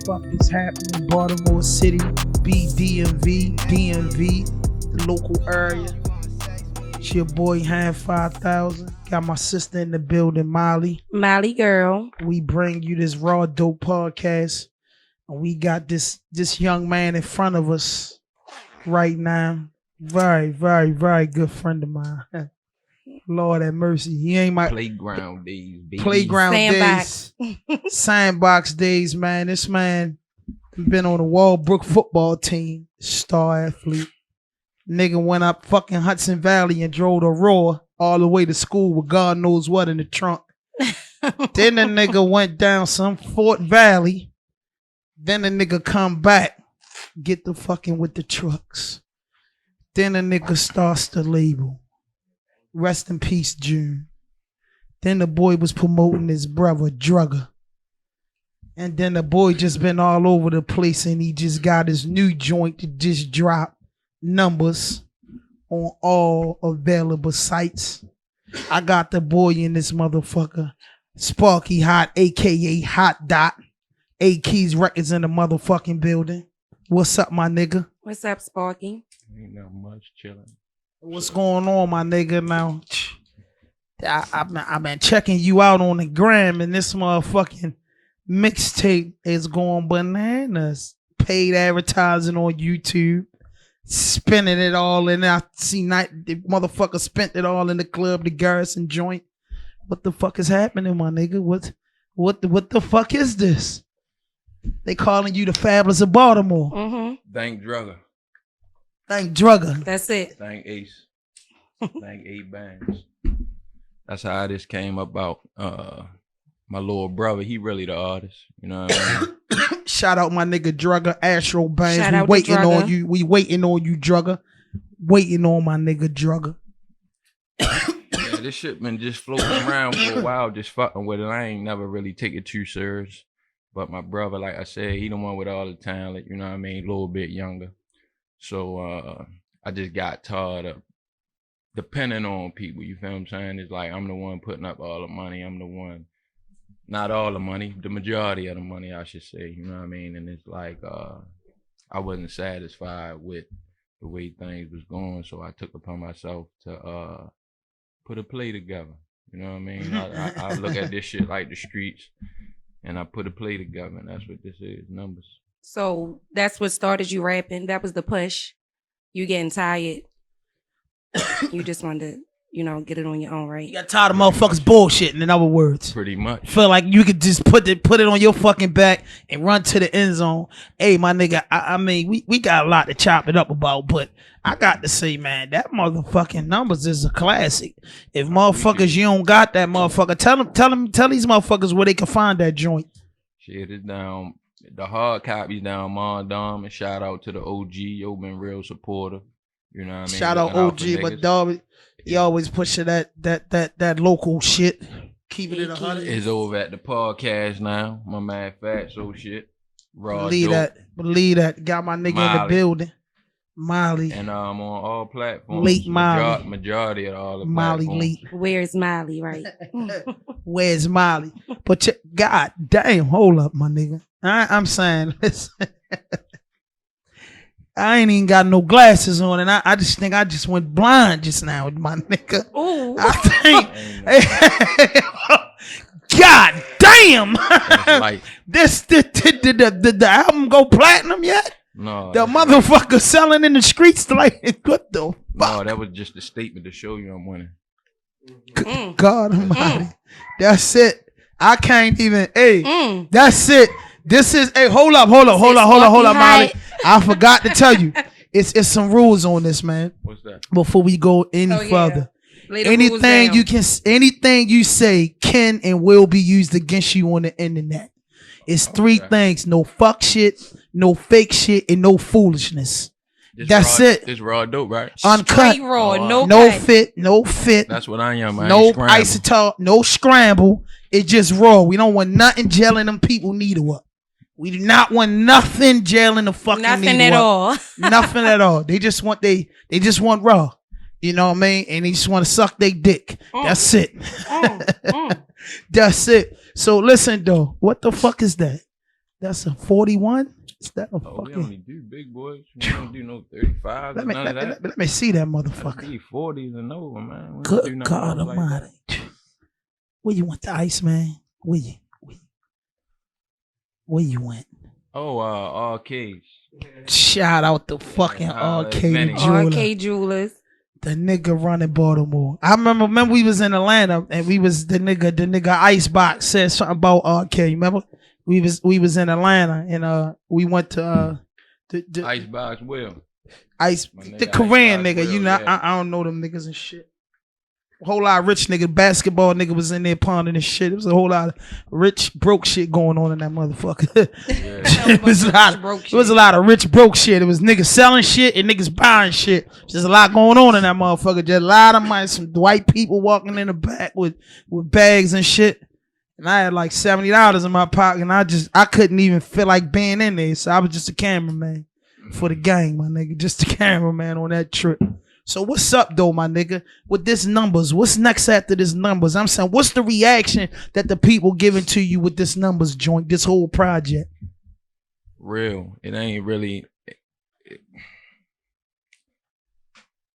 fuck is happening? Baltimore City, DMV, the local area. It's your boy Hand 5000. Got my sister in the building, Molly. Molly girl. We bring you this Raw Dope podcast. And we got this young man in front of us right now. Very, very, very good friend of mine. Lord have mercy. He ain't my playground days, baby. Sandbox. Days. Sandbox days, man. This man been on the Walbrook football team. Star athlete. Nigga went up fucking Hudson Valley and drove the Raw all the way to school with God knows what in the trunk. Then the nigga went down some Fort Valley. Then the nigga come back. Get the fucking with the trucks. Then the nigga starts the label. Rest in peace, June. Then the boy was promoting his brother, Drugger. And then the boy just been all over the place and he just got his new joint to just drop numbers on all available sites. I got the boy in this motherfucker, Sparkeyhot, aka Hot Dot. A Keys Records in the motherfucking building. What's up, my nigga? What's up, Sparky? Ain't not much chilling. What's going on, my nigga? Now, I've been checking you out on the gram, and this motherfucking mixtape is going bananas. Paid advertising on YouTube, spending it all, and I see the motherfucker spent it all in the club, the Garrison joint. What the fuck is happening, my nigga? What the fuck is this? They calling you the Fabulous of Baltimore. Mm-hmm. Thank Drugger. Thank Drugger. That's it. Thank Ace. Thank 8 Bands. That's how this came about. My little brother, he really the artist. You know what I mean? Shout out my nigga Drugger, Astro Bands. Shout We out waiting to Drugger. on you. We waiting on you, Drugger. Waiting on my nigga Drugger. Yeah, this shit been just floating around for a while, just fucking with it. I ain't never really take it too serious. But my brother, like I said, he the one with all the talent, you know what I mean? A little bit younger. So I just got tired of depending on people, you feel what I'm saying? It's like I'm the one putting up all the money. I'm the one, not all the money, the majority of the money, I should say, you know what I mean? And it's like I wasn't satisfied with the way things was going, so I took upon myself to put a play together, you know what I mean? I look at this shit like the streets. And I put a play together, and that's what this is, numbers. So that's what started you rapping. That was the push. You getting tired. You just wanted to, get it on your own, right? You got tired of motherfuckers bullshitting, in other words. Pretty much. Feel like you could just put it on your fucking back and run to the end zone. Hey, my nigga, I mean, we got a lot to chop it up about, but I got to say, man, that motherfucking numbers is a classic. If motherfuckers, you don't got that motherfucker, tell these motherfuckers where they can find that joint. Shit is down. The hard copies down Mondom, and shout out to the OG. Yo, been real supportive. You know what I mean? Shout out OG, but dog, he always pushing that local shit. Keep it in 100. It's over at the podcast now. My man Fattsoh shit. Believe that. Got my nigga in the building. Molly. And on all platforms. Late Molly. Majority of all the Molly platforms. Late. Where's Molly, right? Where's Molly? But God damn, hold up, my nigga. I'm saying, listen. I ain't even got no glasses on, and I just think I just went blind just now with my nigga. Ooh. I think. God damn! Like, the album go platinum yet? No. The motherfucker selling in the streets like what the fuck? No, that was just a statement to show you I'm winning. God Almighty. That's it. I can't even. Hey, that's it. This is. Hey, hold up, Molly. I forgot to tell you. It's some rules on this, man. What's that? Before we go any further. Anything you say can and will be used against you on the internet. It's 3 things: no fuck shit, no fake shit, and no foolishness. That's it. It's raw dope, right? Uncut. Straight raw, no fit. That's what I am, man. No isotope, no scramble. It's just raw. We don't want nothing gelling them people needle up. We do not want nothing gelling the fucking nothing needle at up. all. Nothing at all. They just want raw. You know what I mean? And they just want to suck their dick. That's it. That's it. So listen though, what the fuck is that? That's a 41. Is that a Oh, we fucking? only do big boys. We don't do no 35. Let me None of that. let me see that That'd motherfucker. be 40s and over, man. We don't do Good nothing God else like Almighty. that. Where you went to Ice, man? Where you went? Oh, arcades. Shout out to fucking Arcade Manny. Jeweler. Arcade Jewelers. The nigga running Baltimore. I remember we was in Atlanta and we was the nigga Icebox said something about Arcade. Remember? We was in Atlanta and we went to the Icebox Will. Ice My nigga the Korean Icebox nigga. Will, You know, yeah. I don't know them niggas and shit. A whole lot of rich nigga, basketball nigga was in there ponding and shit. It was a whole lot of rich broke shit going on in that motherfucker. Yeah. It was a lot of rich broke shit. It was niggas selling shit and niggas buying shit. Just a lot going on in that motherfucker. Just a lot of money. Some white people walking in the back with bags and shit. And I had like $70 in my pocket and I couldn't even feel like being in there. So I was just a cameraman for the gang, my nigga. Just a cameraman on that trip. So what's up though, my nigga? With this numbers, what's next after this numbers? I'm saying, what's the reaction that the people giving to you with this numbers joint, this whole project? Real. It ain't really.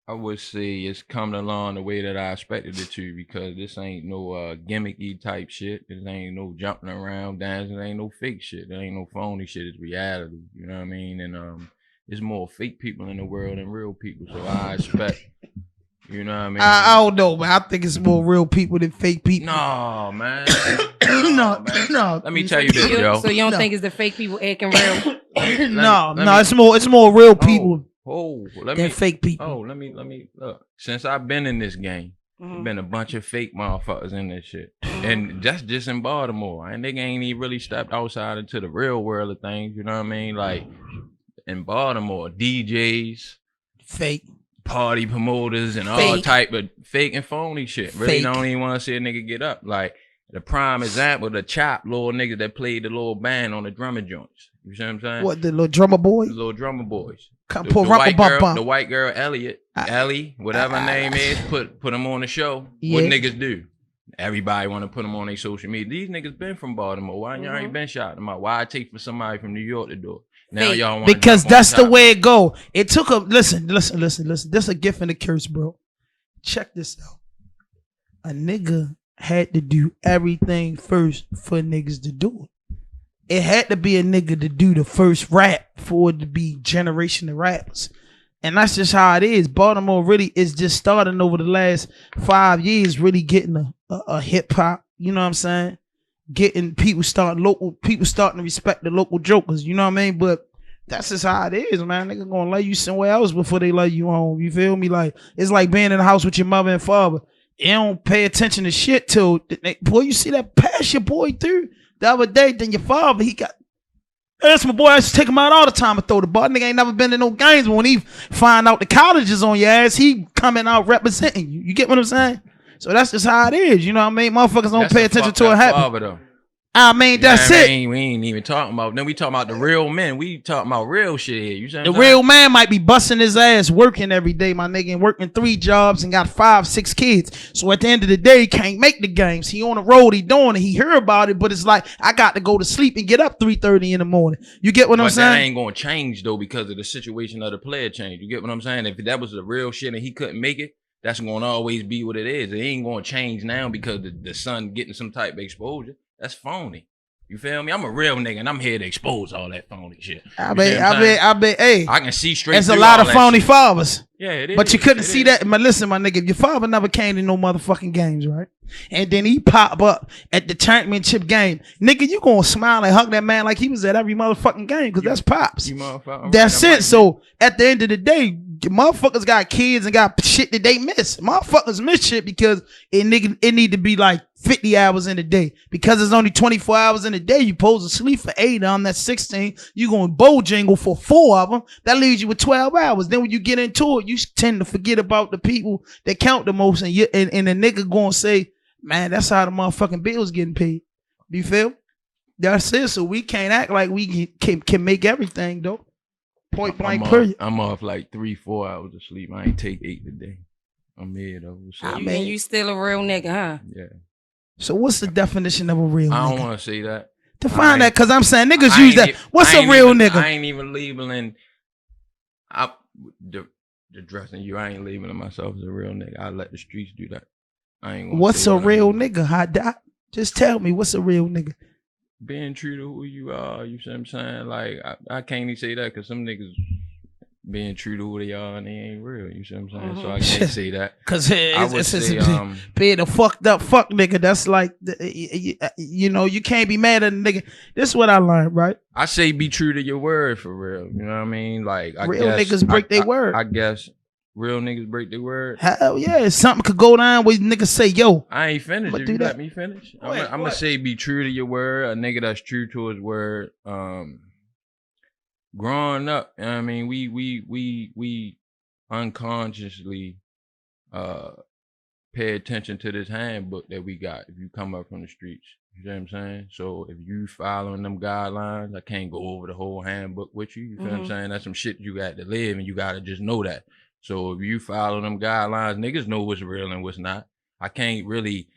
I would say it's coming along the way that I expected it to, because this ain't no gimmicky type shit. This ain't no jumping around, dancing. It ain't no fake shit. There ain't no phony shit. It's reality. You know what I mean? And there's more fake people in the world than real people. So I expect, you know what I mean? I don't know, but I think it's more real people than fake people. No, man. No, man. no. Let me tell you this, yo. So you don't No. think it's the fake people acting real? It's more real people Let than me fake people. Oh, let me look. Since I've been in this game, Mhm. been a bunch of fake motherfuckers in this shit, and that's just in Baltimore. And nigga ain't even really stepped outside into the real world of things. You know what I mean? Like in Baltimore, DJs, Fake. party promoters, and all Fake. type of fake and phony shit. Really Fake. don't even want to see a nigga get up. Like the prime example, the Chop little nigga that played the little band on the drummer joints. You see what I'm saying? What, the little drummer boy? The little drummer boys. Come The pull white bump girl, bump. the white girl, Ellie, whatever her name is, put them on the show. Yeah. What niggas do? Everybody want to put them on their social media. These niggas been from Baltimore. Why y'all ain't been shouting them out? Why I take for somebody from New York to do it? Now Fake. y'all want Because that's the way it go. It took a listen. This a gift and a curse, bro. Check this out. A nigga had to do everything first for niggas to do it. It had to be a nigga to do the first rap for it to be generation of rappers. And that's just how it is. Baltimore really is just starting over the last 5 years, really getting a hip hop, you know what I'm saying? Getting people starting to respect the local jokers, you know what I mean? But that's just how it is, man. Nigga gonna lay you somewhere else before they lay you home. You feel me? Like, it's like being in the house with your mother and father. You don't pay attention to shit till, boy, you see that pass your boy through the other day, then your father, that's my boy. I used to take him out all the time and throw the ball. Nigga ain't never been to no games, but when he find out the college is on your ass, he coming out representing you. You get what I'm saying? So that's just how it is. You know what I mean? Motherfuckers don't pay attention to it happen. I mean, that's it. We ain't even talking about. Then we talking about the real men. We talking about real shit here. You see what I'm The real man might be busting his ass working every day, my nigga, and working 3 jobs and got 5, 6 kids. So at the end of the day, he can't make the games. He on the road, he doing it. He hear about it, but it's like, I got to go to sleep and get up 3:30 in the morning. You get what I'm saying? But that ain't gonna change though, because of the situation of the player change. You get what I'm saying? If that was the real shit and he couldn't make it, that's gonna always be what it is. It ain't gonna change now because the son getting some type of exposure. That's phony. You feel me? I'm a real nigga and I'm here to expose all that phony shit. I bet, hey. I can see straight There's a through lot all of that phony shit. fathers. Yeah, it is. But you couldn't see that. But listen, my nigga, if your father never came to no motherfucking games, right? And then he pop up at the championship game. Nigga, you gonna smile and hug that man like he was at every motherfucking game, because that's Pops. You motherfucker. That's right, it. So at the end of the day, motherfuckers got kids and got shit that they miss. Motherfuckers miss shit because it need to be like 50 hours in a day. Because it's only 24 hours in a day, you supposed to sleep for 8 on that 16. You going Bojangles for 4 of them. That leaves you with 12 hours. Then when you get into it, you tend to forget about the people that count the most, and the nigga gonna say, man, that's how the motherfucking bills getting paid. Do you feel? That's it. So we can't act like we can make everything though. Point blank period. I'm off like 3-4 hours of sleep. I ain't take 8 today. I'm here though. So, I mean, you still a real nigga, huh? yeah. So what's the definition of a real I don't nigga? want to say that. Define that, because I'm saying niggas use that. What's a real nigga? I ain't even labeling the dressing you. I ain't labeling myself as a real nigga. I let the streets do that. I ain't gonna What's a real nigga? Hot dot? Just tell me, what's a real nigga? Being true to who you are. You see what I'm saying? Like, I can't even say that because some niggas being true to who they are and they ain't real. You see what I'm saying? So I can't say that. Because being a fucked up fuck nigga, that's like, you know, you can't be mad at a nigga. This is what I learned, right? I say be true to your word for real. You know what I mean? Like, real niggas break their word. I guess real niggas break their word. Hell yeah. Something could go down where niggas say, yo. I ain't finished. If you let me finish. I'm going to say be true to your word. A nigga that's true to his word. Growing up, you know what I mean, we unconsciously pay attention to this handbook that we got if you come up from the streets. You know what I'm saying? So if you following them guidelines, I can't go over the whole handbook with you. You feel what I'm saying? That's some shit you got to live, and you got to just know that. So if you follow them guidelines, niggas know what's real and what's not. I can't really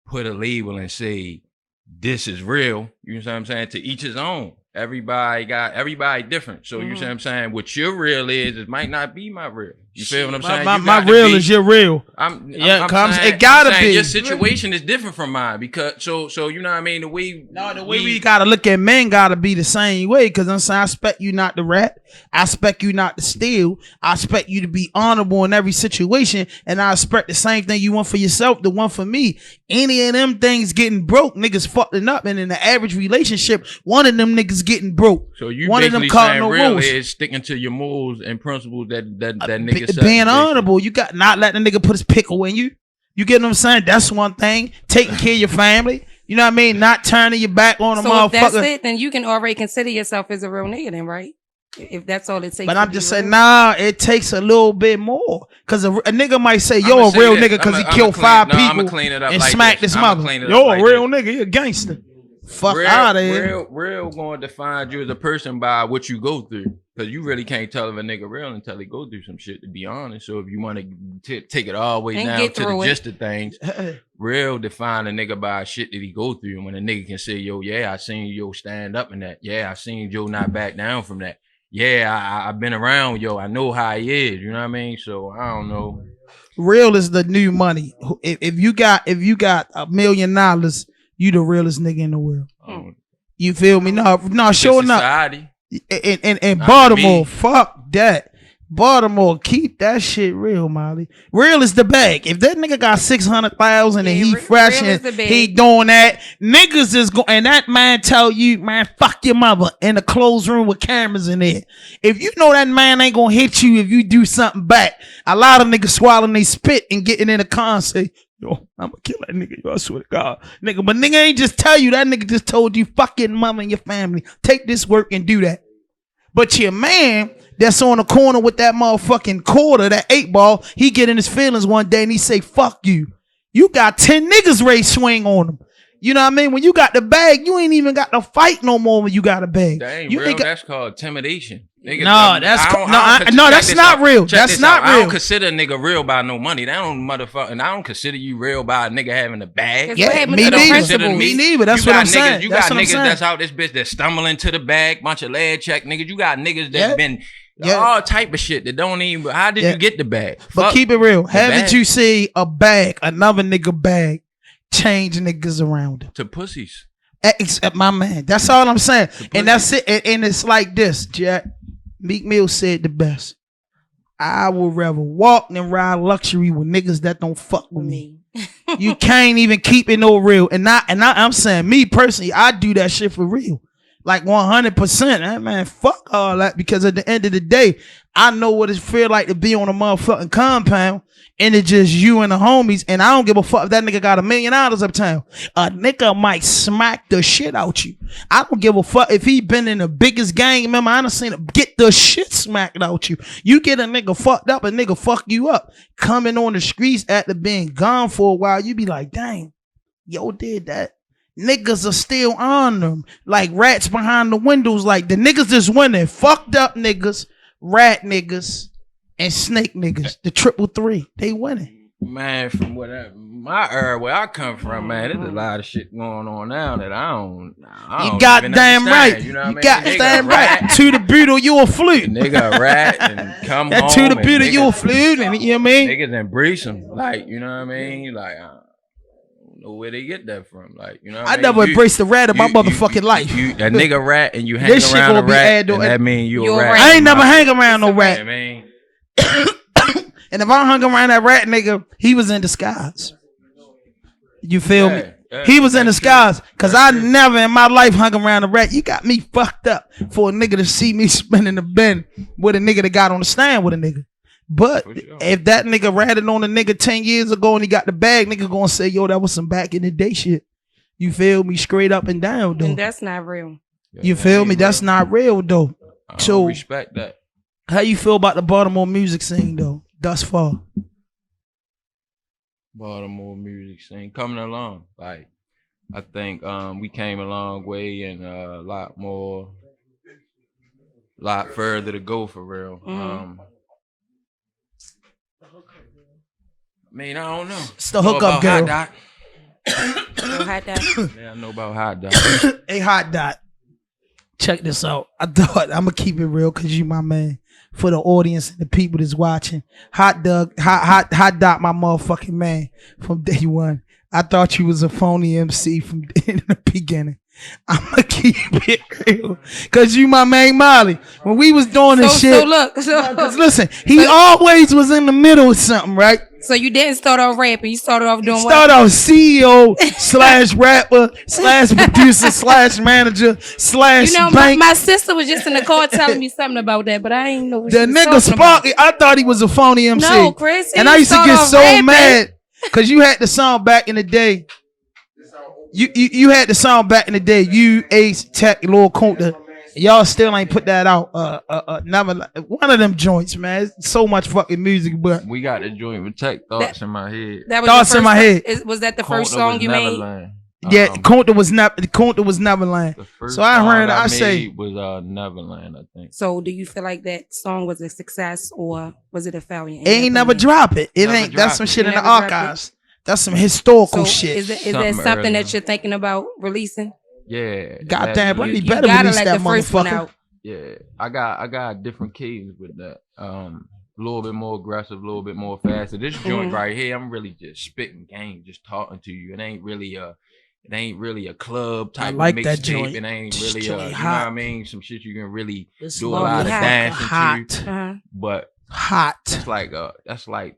put a label and say this is real. You know what I'm saying? To each his own. Everybody different. So you see what I'm saying? What your real is, it might not be my real. You feel what I'm saying? My real is your real. It gotta be. Your situation is different from mine because so you know what I mean? The way we gotta look at men gotta be the same way. Cause I'm saying I expect you not to rap. I expect you not to steal. I expect you to be honorable in every situation. And I expect the same thing you want for yourself, the one for me. Any of them things getting broke, niggas fucking up. And in the average relationship, one of them niggas getting broke. So you one basically of them saying no real rules. is sticking to your morals and principles that nigga said. Being honorable. You got not letting the nigga put his pickle in you. You get what I'm saying? That's one thing. Taking care of your family. You know what I mean? Not turning your back on a motherfucker. So if that's it, then you can already consider yourself as a real nigga then, right? If that's all it takes. But I'm just saying, nah, it takes a little bit more. Because a nigga might say, yo, a real nigga because he killed 5 people and smacked his mother. Yo, a real nigga, you a gangster. Fuck out of here. Real going to define you as a person by what you go through. Because you really can't tell if a nigga real until he go through some shit, to be honest. So if you want to take it all the way down to the gist of things, real define a nigga by shit that he go through. And when a nigga can say, yo, yeah, I seen yo stand up in that. Yeah, I seen yo not back down from that. Yeah, I've been around, yo. I know how he is. You know what I mean? So I don't know. Real is the new money. If you got $1 million, you the realest nigga in the world. You feel me? No, showing up. In Baltimore, fuck that. Baltimore, keep that shit real, Molly. Real is the bag. If that nigga got 600,000 and he fresh and he doing that, niggas is going. And that man tell you, man, fuck your mother in a closed room with cameras in there. If you know that man ain't gonna hit you if you do something back, a lot of niggas swallowing they spit and getting in the car and say, yo, I'm gonna kill that nigga. Yo, I swear to God, nigga. But nigga ain't just tell you that. Nigga just told you, fuck your mama and your family. Take this work and do that. But your man that's on the corner with that motherfucking quarter, that 8-ball, he get in his feelings one day and he say, fuck you. You got 10 niggas ready to swing on him. You know what I mean? When you got the bag, you ain't even got to fight no more when you got a bag. That ain't you real. That's called intimidation. Nigga, that's not real. That's not real. I don't consider a nigga real by no money. That don't motherfucker. And I don't consider you real by a nigga having a bag. Yeah, me neither. That's what I'm saying. You got niggas that's out this bitch that stumbling to the bag, bunch of lead check niggas. You got niggas that been all type of shit that don't even. How did you get the bag? But keep it real. Haven't you see a bag, another nigga bag, change niggas around him to pussies? Except my man. That's all I'm saying. And that's it. And it's like this, Jack. Meek Mill said the best. I would rather walk than ride luxury with niggas that don't fuck with me. You can't even keep it no real. And I'm saying, me personally, I do that shit for real. Like 100%. Man, fuck all that. Because at the end of the day, I know what it feel like to be on a motherfucking compound and it's just you and the homies. And I don't give a fuck if that nigga got $1 million uptown. A nigga might smack the shit out you. I don't give a fuck if he been in the biggest gang. Remember, I done seen him get the shit smacked out you. You get a nigga fucked up, a nigga fuck you up. Coming on the streets after being gone for a while, you be like, dang, yo did that. Niggas are still on them. Like rats behind the windows. Like the niggas is winning. Fucked up niggas, rat niggas, and snake niggas. The 333. They winning. Man, from my era where I come from, man, there's a lot of shit going on now that I don't You goddamn right. You know what I mean? Goddamn right. To the beauty, you a flute. Nigga rat and come home. To the beauty, you a flute, and you know what I mean? Niggas embrace them, like, you know what I mean? Like, I don't know where they get that from, like, you know what I mean? never embraced the rat in my motherfucking life. You a nigga rat and you hang This shit around a gonna be rat, add- that mean you a You're rat. right. I ain't never hang around no rat. I mean, And if I hung around that rat nigga, he was in disguise. You feel me? He was in disguise because I never in my life hung around a rat. You got me fucked up for a nigga to see me spinning the bin with a nigga that got on the stand with a nigga. But sure. if that nigga ratted on a nigga 10 years ago and he got the bag, nigga gonna say, yo, that was some back in the day shit. You feel me? Straight up and down, though. And that's not real. You feel me? That's not real, though. I So respect that. how you feel about the Baltimore music scene, though, thus far? Baltimore music scene coming along. Like, I think we came a long way and a lot further to go for real. I mean, I don't know. It's the hookup girl. Hot Hot dog. Dot. Yeah, I know about Hot Dot. Hey, Hot Dot. Check this out. I thought I'm gonna keep it real because you my man. For the audience and the people that's watching, Hot Dot, my motherfucking man from day one. I thought you was a phony MC from in the beginning. I'ma keep it real because you my man Molly. When we was doing this shit, So look, 'cause listen, he always was in the middle of something, right? so you didn't start off rapping. You started off doing Start off CEO / rapper / producer / manager / You know, bank. my sister was just in the car telling me something about that, but I ain't know what The she was nigga talking about. Sparky, I thought he was a phony MC. No, Chris, he and I used to started get off so rapping. mad because you had the song back in the day. You had the song back in the day. You, Ace, Tech, Lil Kunta. Y'all still ain't put that out. Never one of them joints, man. It's so much fucking music, but We got the joint with Tech Thoughts in my head. That was Thoughts your in my first- head. Was that the first Kunta song was you made? Neverland. yeah, Kunta was Neverland. The first So I song heard. I made say was Neverland, I think. So do you feel like that song was a success or was it a failure? it ain't never drop it. It Never ain't. That's some drop it. shit in the Never dropped it. archives. That's some historical So shit. is that Something something earlier. that you're thinking about releasing? Yeah. Goddamn, that- bro, You, he you better gotta release let that the first one motherfucker. out. Yeah, I got different keys with that. A little bit more aggressive, a little bit more faster. This joint right here, I'm really just spitting game, just talking to you. It ain't really a club type like of that mixtape. joint. It ain't This really joint you know hot. what I mean? Some shit you can really This do a lot of hot. dancing hot, to. Uh-huh. But hot. that's like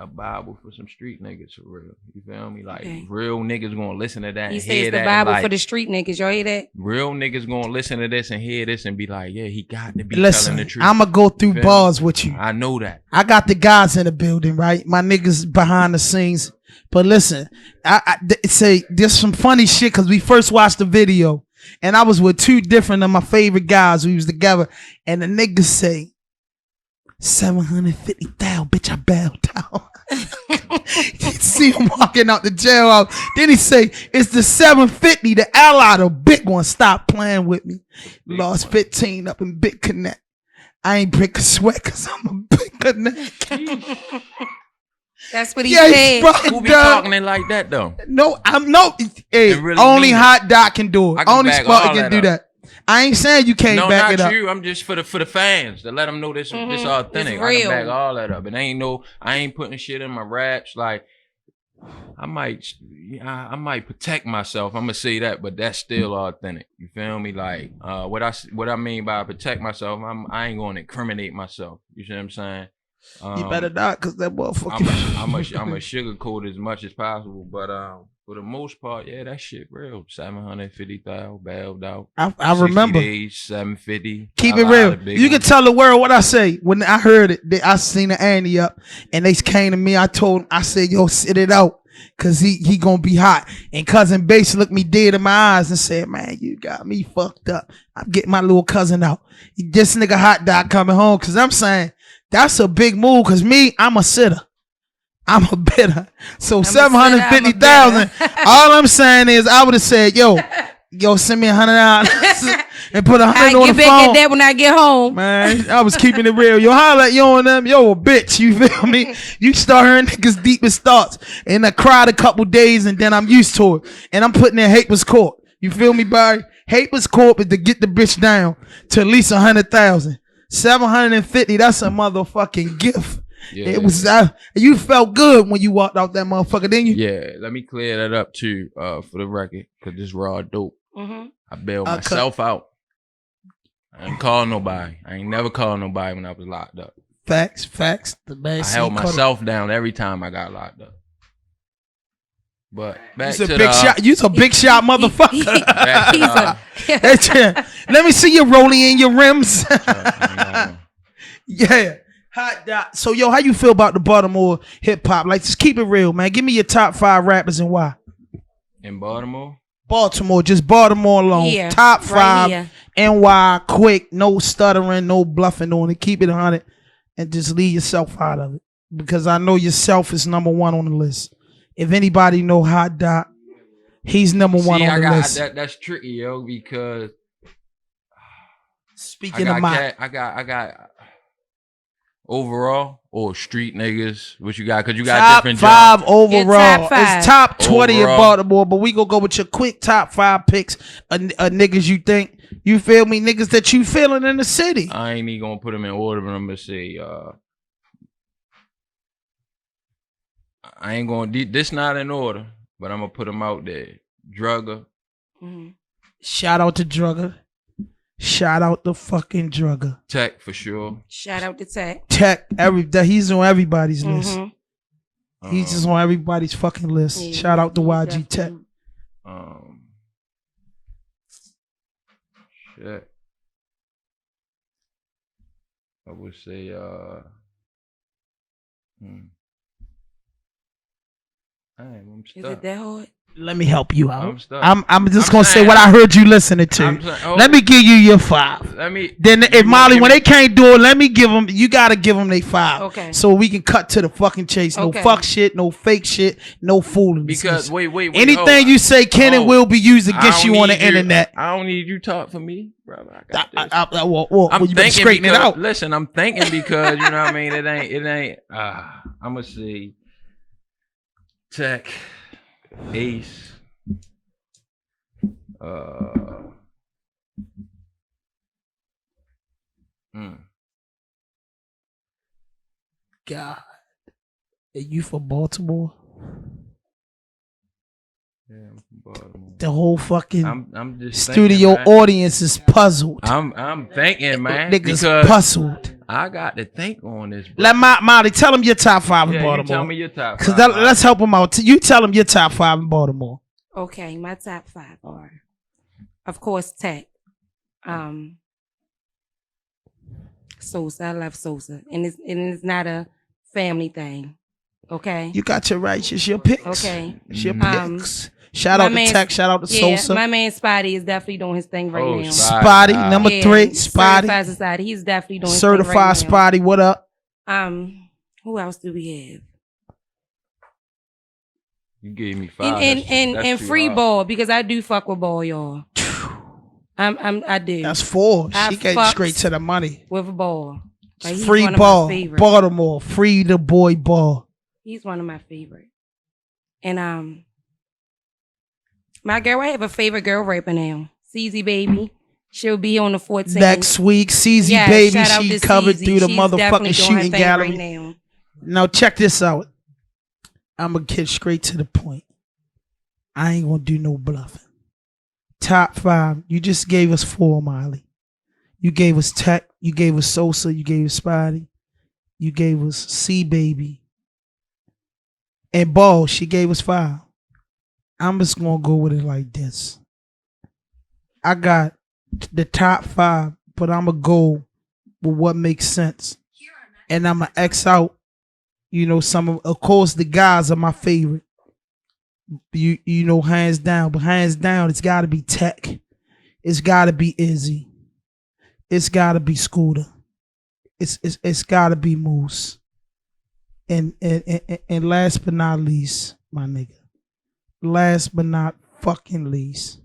a Bible for some street niggas for real. You feel me? Like Okay. real niggas gonna listen to that You and say hear it's the that. Bible and for the street niggas. Y'all hear that? real niggas gonna listen to this and hear this and be like, yeah, he got to be Listen, telling the truth. I'ma go through Feel me? bars with you. I know that. I got the guys in the building, right? My niggas behind the scenes. But listen, say there's some funny shit because we first watched the video and I was with two different of my favorite guys. We was together and the niggas say 750,000, bitch, I bowed down. You see him walking out the jailhouse. Then he say, it's the 750, the ally, the big one. Stop playing with me. Lost 15 up in Big Connect. I ain't break a sweat because I'm a Big Connect. That's what he Yeah, said. bro. Who be Dog. talking it like that though? No, I'm no. Hey, It really only mean it. Hot Dot can do it. I can Only back Sparky all can that do up. that. I ain't saying you can't No, back not it up. you. I'm just for the fans to let them know this authentic. It's I real. can back all that up. I ain't putting shit in my raps. Like I might protect myself. I'm gonna say that, but that's still authentic. You feel me? Like what I mean by protect myself, I ain't gonna incriminate myself. You see what I'm saying? You better not, cause that motherfucker. I'm a sugarcoat as much as possible, but for the most part, yeah, that shit real. 750,000 bailed out. I 60 remember. days, 750. Keep I it lied real. to big You can one. tell the world what I say. When I heard it, I seen the Andy up, and they came to me. I said, "Yo, sit it out, cause he gonna be hot." And cousin Bass looked me dead in my eyes and said, "Man, you got me fucked up. I'm getting my little cousin out. This nigga Hot Dot coming home." Cause I'm saying that's a big move. Cause me, I'm a sitter. I'm a bidder. So I'm a 750,000. All I'm saying is I would have said, yo, Yo, send me $100 and put 100 I on get the back phone. at that when I get home. Man, I was keeping it real. Yo, holla at yo on them. Yo, a bitch. You feel me? You start hearing niggas' deepest thoughts. And I cried a couple days and then I'm used to it. And I'm putting in Haper's Court. You feel me, Barry? Haper's Court is to get the bitch down to at least 100,000. 750, that's a motherfucking gift. Yeah. It was, you felt good when you walked out that motherfucker, didn't you? Yeah, let me clear that up too, for the record, because this raw dope. I bailed myself out. I ain't call nobody. I ain't never called nobody when I was locked up. Facts. The man I held myself down every time I got locked up. But back to big shot. You's a big shot motherfucker. Let me see you rolling in your rims. Yeah. Hot dot. So yo, how you feel about the Baltimore hip hop? Like, just keep it real, man. Give me your top 5 rappers and why. In Baltimore? Baltimore, just Baltimore alone. Yeah, top 5, right NY, quick, no stuttering, no bluffing on it. Keep it 100 and just leave yourself out of it. Because I know yourself is number 1 on the list. If anybody know Hot Dot, he's number 1 on the list. That's tricky, yo, because speaking of my, I got overall or street niggas. What you got? Because you got top different 5 jobs. overall. Top 5. It's top 20 overall. in Baltimore, but we gonna go with your quick top 5 picks of niggas you think, you feel me, niggas that you feeling in the city. I ain't even gonna put them in order, but I'm gonna say I ain't gonna this not in order, but I'm gonna put them out there. Drugger. Shout out to Drugger. Shout out to fucking Drugger. Tech for sure. Shout out to Tech. He's on everybody's list. He's just on everybody's fucking list. Yeah, Shout out to YG Tech. Shit. I would say I'm stuck. Is it that hard? Let me help you out. I'm stuck. I'm just gonna say what I heard you listening to. Let me give you your 5. Then if Molly, when they can't do it, let me give them. You gotta give them their 5. Okay. So we can cut to the fucking chase. No fuck shit, no fake shit, no fooling. Because wait. Anything you say can and will be used against you on the internet. I don't need you talk for me, brother. I got this. I'm you been straightening it out. Listen, I'm thinking because you know what I mean. It ain't. I'm gonna say Tech, Ace. God, are you from Baltimore? Yeah, I'm from Baltimore. The whole fucking I'm just studio thinking, audience is puzzled. I'm thinking, man. Niggas because puzzled. I got to think on this. Bro. Let Molly tell him your top 5 in Baltimore. You tell me your top 5. Because let's help him out. You tell him your top 5 in Baltimore. Okay, my top 5 are, of course, Tech. Sosa, I love Sosa, and it's not a family thing. Okay. You got your rights. It's your picks. Okay. It's your picks. Shout out to Tech. Shout out to Sosa. My man Spotty is definitely doing his thing right now. Spotty, number 3. Spotty. Certified Society. He's definitely doing his Certified thing right now. Spotty. What up? Who else do we have? You gave me 5. And free hard. Ball, because I do fuck with Ball, y'all. I do. That's 4. I She came straight to the money. With Ball. Like, he's free one of Ball. my favorites. Baltimore. Free the boy Ball. He's one of my favorites. And my girl, I have a favorite girl rapper now. CZ Baby. She'll be on the 14th. Next week, CZ Baby, she covered through the motherfucking shooting gallery. Right now check this out. I'm gonna get straight to the point. I ain't gonna do no bluffing. Top 5. You just gave us 4, Miley. You gave us Tech. You gave us Sosa. You gave us Spotty. You gave us C Baby. And Ball, she gave us 5. I'm just gonna go with it like this. I got the top 5, but I'm gonna go with what makes sense. And I'm gonna X out, some of course, the guys are my favorite. You know, hands down, but hands down, it's gotta be Tech. It's gotta be Izzy. It's gotta be Scooter. It's gotta be Moose. And last but not least, my nigga. Last but not fucking least,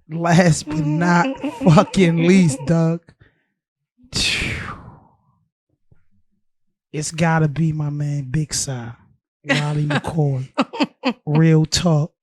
last but not fucking least, Doug. It's gotta be my man Big Si, Wally McCoy. Real talk.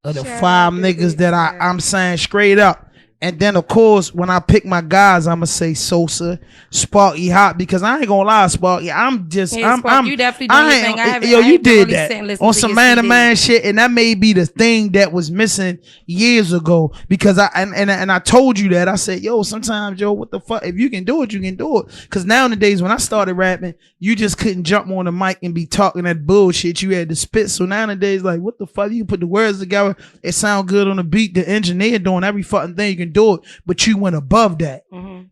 Of the Shout five out to niggas Big that Si. I'm saying straight up. And then of course, when I pick my guys, I'ma say Sosa, Sparkeyhot, because I ain't gonna lie, Sparky. I'm Spark, you definitely doing your thing. I yo, you haven't did really that sat and listened on to some your man to CD. man shit, and that may be the thing that was missing years ago. Because I told you that. I said, yo, sometimes, yo, what the fuck? If you can do it, you can do it. Because nowadays, when I started rapping, you just couldn't jump on the mic and be talking that bullshit. You had to spit. So nowadays, like, what the fuck? You put the words together, it sound good on the beat. The engineer doing every fucking thing, you can do it. But you went above that.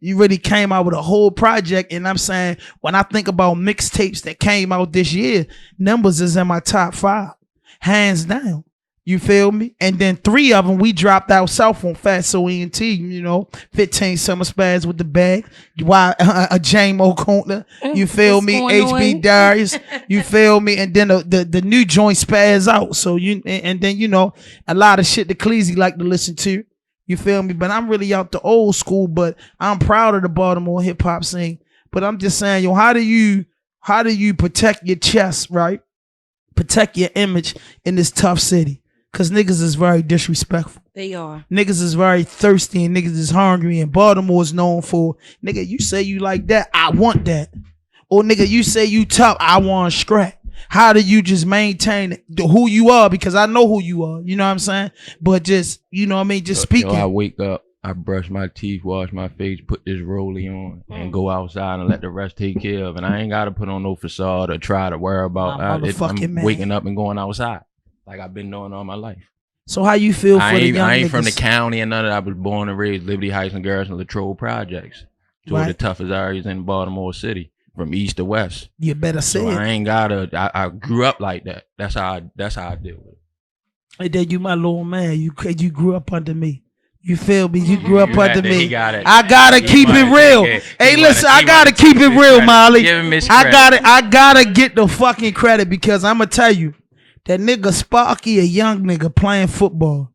You really came out with a whole project. And I'm saying, when I think about mixtapes that came out this year, Numbers is in my top 5, hands down. You feel me? And then 3 of them we dropped out south on Fattsoh ENT. 15 Summer Spaz with the bag. Why a James O'Connor? You feel What's me? going HB on? Darius. You feel me? And then the new joint Spaz out. So and then a lot of shit that Cleasy like to listen to. You feel me? But I'm really out the old school, but I'm proud of the Baltimore hip hop scene. But I'm just saying, how do you protect your chest, right? Protect your image in this tough city. Cause niggas is very disrespectful. They are. Niggas is very thirsty and niggas is hungry, and Baltimore is known for, nigga, you say you like that, I want that. Or nigga, you say you tough, I want scrap. How do you just maintain who you are? Because I know who you are. You know what I'm saying? But just, just speaking. I wake up, I brush my teeth, wash my face, put this rollie on, and go outside and let the rest take care of. And I ain't got to put on no facade or try to worry about I'm waking up and going outside like I've been doing all my life. So how you feel for the young I ain't niggas? from the county and none of that. I was born and raised Liberty Heights and Garrison Latrobe projects. Two of the toughest areas in Baltimore City. From east to west. You better say so it. I ain't gotta. I grew up like that. That's how I deal with it. Hey, then you my little man. You grew up under me. You feel me? You grew up under me. I gotta keep it real. Hey, listen, I gotta keep it real, Molly. I gotta get the fucking credit because I'ma tell you that nigga Sparky, a young nigga playing football.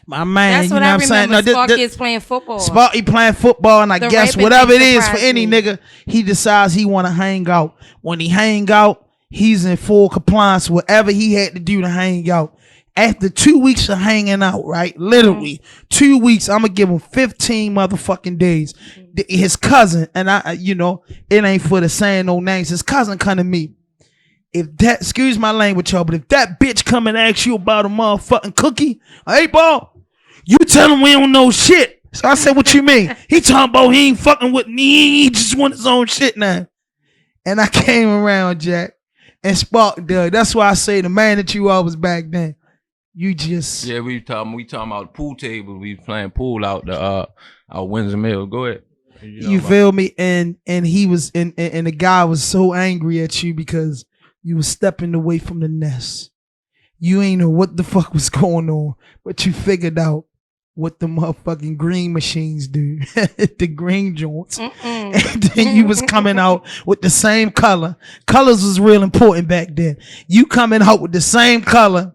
My man, that's what I remember. Sparky is playing football. Sparky playing football, and I guess whatever it is for any nigga, he decides he want to hang out. When he hang out, he's in full compliance with whatever he had to do to hang out. After 2 weeks of hanging out, right? Literally 2 weeks, I'm gonna give him 15 motherfucking days. His cousin, and it ain't for the saying no names. His cousin come to me. If that, excuse my language, y'all, but if that bitch come and ask you about a motherfucking cookie, hey, ball. You tell him we don't know shit. So I said, what you mean? He talking about he ain't fucking with me. He just want his own shit now. And I came around, Jack, and Spark dug. That's why I say the man that you are was back then. You just... Yeah, we talking about the pool table. We playing pool out the Windsor Mill. Go ahead. You feel me? And he was, and the guy was so angry at you because you was stepping away from the nest. You ain't know what the fuck was going on, but you figured out what the motherfucking green machines do. The green joints. And then you was coming out with the same color. Colors was real important back then. You coming out with the same color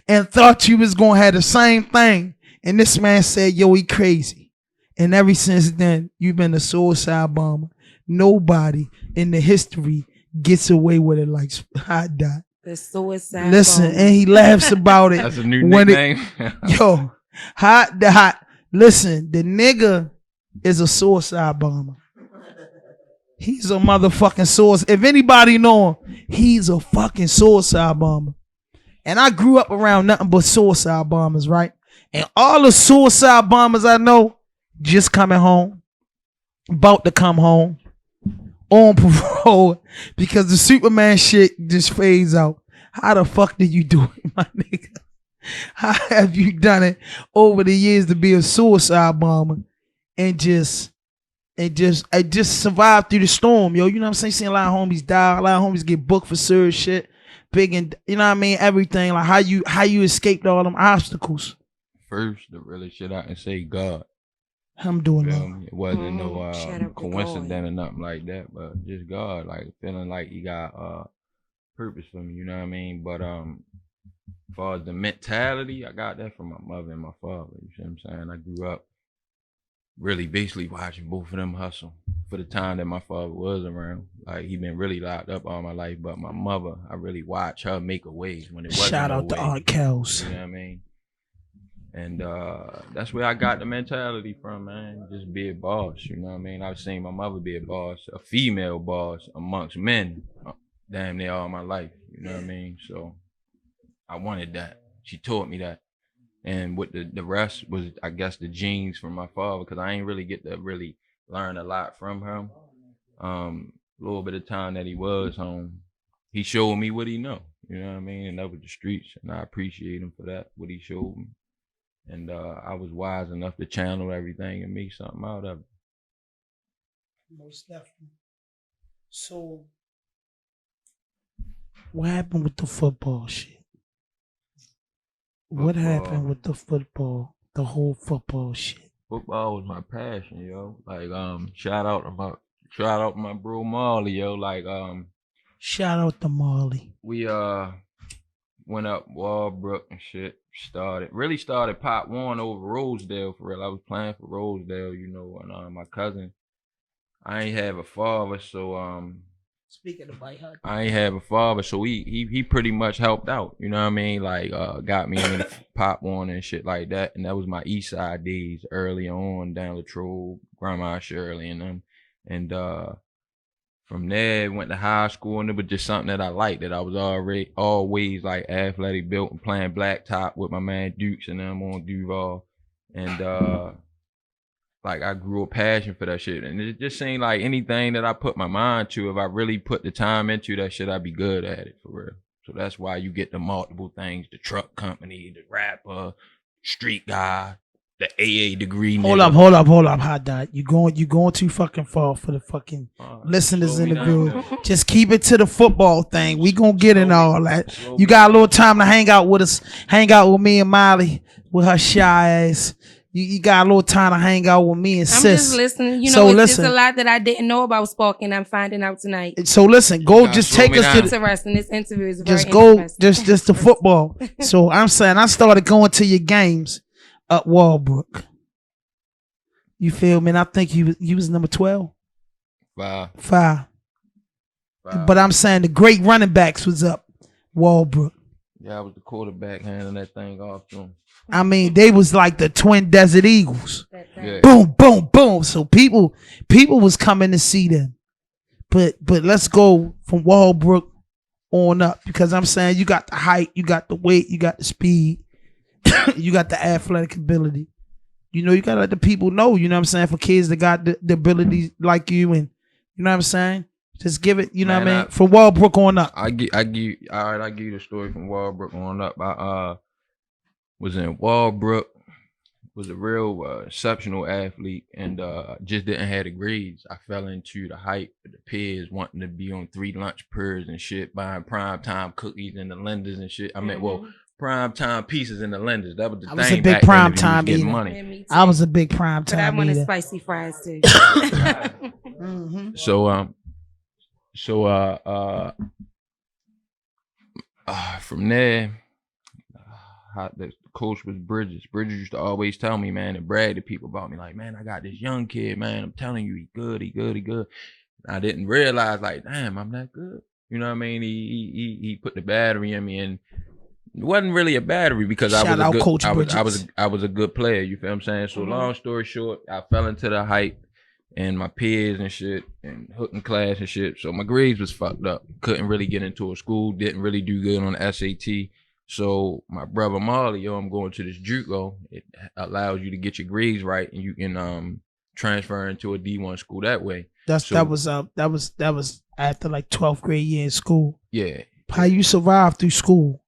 and thought you was gonna have the same thing. And this man said, yo, he crazy. And ever since then, you've been a suicide bomber. Nobody in the history gets away with it like Hot Dot. The suicide Listen, bomber. And he laughs about it. That's a new nickname. Yo, Hot Dot. Listen, the nigga is a suicide bomber. He's a motherfucking suicide. If anybody know him, he's a fucking suicide bomber. And I grew up around nothing but suicide bombers, right? And all the suicide bombers I know just coming home, about to come home, on parole, because the Superman shit just fades out. How the fuck did you do it, my nigga? How have you done it over the years to be a suicide bomber and just survive through the storm, yo? You know what I'm saying? Seeing a lot of homies die, a lot of homies get booked for serious shit, big and you know what I mean, everything. Like how you escaped all them obstacles. First, the really shit I can say, God. I'm doing that. It wasn't no coincidence or nothing like that, but just God, like feeling like he got purpose for me, you know what I mean? But As far as the mentality, I got that from my mother and my father. You see what I'm saying? I grew up really basically watching both of them hustle for the time that my father was around. Like, he been really locked up all my life, but my mother, I really watched her make a way when it wasn't Shout no out to way. Aunt Kels. You know what I mean? And that's where I got the mentality from, man. Just be a boss, you know what I mean? I've seen my mother be a boss, a female boss amongst men, damn near all my life, you know what I mean? So I wanted that. She taught me that. And with the rest was, I guess, the genes from my father, because I ain't really get to really learn a lot from him. A little bit of time that he was home, he showed me what he know, you know what I mean? And that was the streets, and I appreciate him for that, what he showed me. And I was wise enough to channel everything and make something out of it. Most definitely. So, what happened with the football shit? What happened with the football, the whole football shit? Football was my passion, yo. Like, shout out to my bro Marley, yo. Like, shout out to Marley. We went up Walbrook and shit. Started Pop 1 over Rosedale for real. I was playing for Rosedale, you know, and my cousin, I ain't have a father, so Speaking of White Hut, I ain't have a father, so he pretty much helped out. You know what I mean? Like, got me into Pop 1 and shit like that. And that was my East Side days early on, down Latrobe, Grandma Shirley and them. And from there, went to high school, and it was just something that I liked. That I was always like athletic built and playing blacktop with my man Dukes and them on Duval. And like, I grew a passion for that shit. And it just seemed like anything that I put my mind to, if I really put the time into that shit, I'd be good at it for real. So that's why you get the multiple things, the truck company, the rapper, street guy, the AA degree. Hold up, Hot Dot. You going too fucking far for the fucking listeners in the group. Just keep it to the football thing. We gonna get in all that. You got a little time to hang out with us, hang out with me and Molly with her shy ass. You got a little time to hang out with me and sis. I'm just listening. You know, so it's a lot that I didn't know about Spark, and I'm finding out tonight. So listen, go just take us to interesting. This interview is very just go interesting. just to football. So I'm saying I started going to your games up Walbrook. You feel me? And I think you was number 12. Five. But I'm saying the great running backs was up Walbrook. Yeah, I was the quarterback handing that thing off to him. I mean, they was like the Twin Desert Eagles. Yeah. Boom, boom, boom. So people was coming to see them. But let's go from Walbrook on up, because I'm saying you got the height, you got the weight, you got the speed, you got the athletic ability. You know, you gotta let the people know, you know what I'm saying, for kids that got the ability like you, and you know what I'm saying? Just give it, you know what I mean? From Walbrook on up. I give you the story from Walbrook on up. I was in Walbrook, was a real exceptional athlete, and just didn't have the grades. I fell into the hype of the peers wanting to be on 3 lunch periods and shit, buying prime time cookies in the Lenders and shit. I mean, prime time pieces in the Lenders. That was the thing. I was a big prime time eater. Money. I was a big prime time eater. But I wanted spicy fries too. So from there, the coach was Bridges. Bridges used to always tell me, man, and brag to people about me, like, man, I got this young kid, man. I'm telling you, he good. I didn't realize, like, damn, I'm that good. You know what I mean? He put the battery in me, and it wasn't really a battery, because I was a good player. You feel what I'm saying? So long story short, I fell into the hype and my peers and shit, and hooking class and shit. So my grades was fucked up. Couldn't really get into a school. Didn't really do good on the SAT. So my brother Marley, I'm going to this JUCO. It allows you to get your grades right, and you can transfer into a D1 school that way. That was after like 12th grade year in school. Yeah. How you survive through school?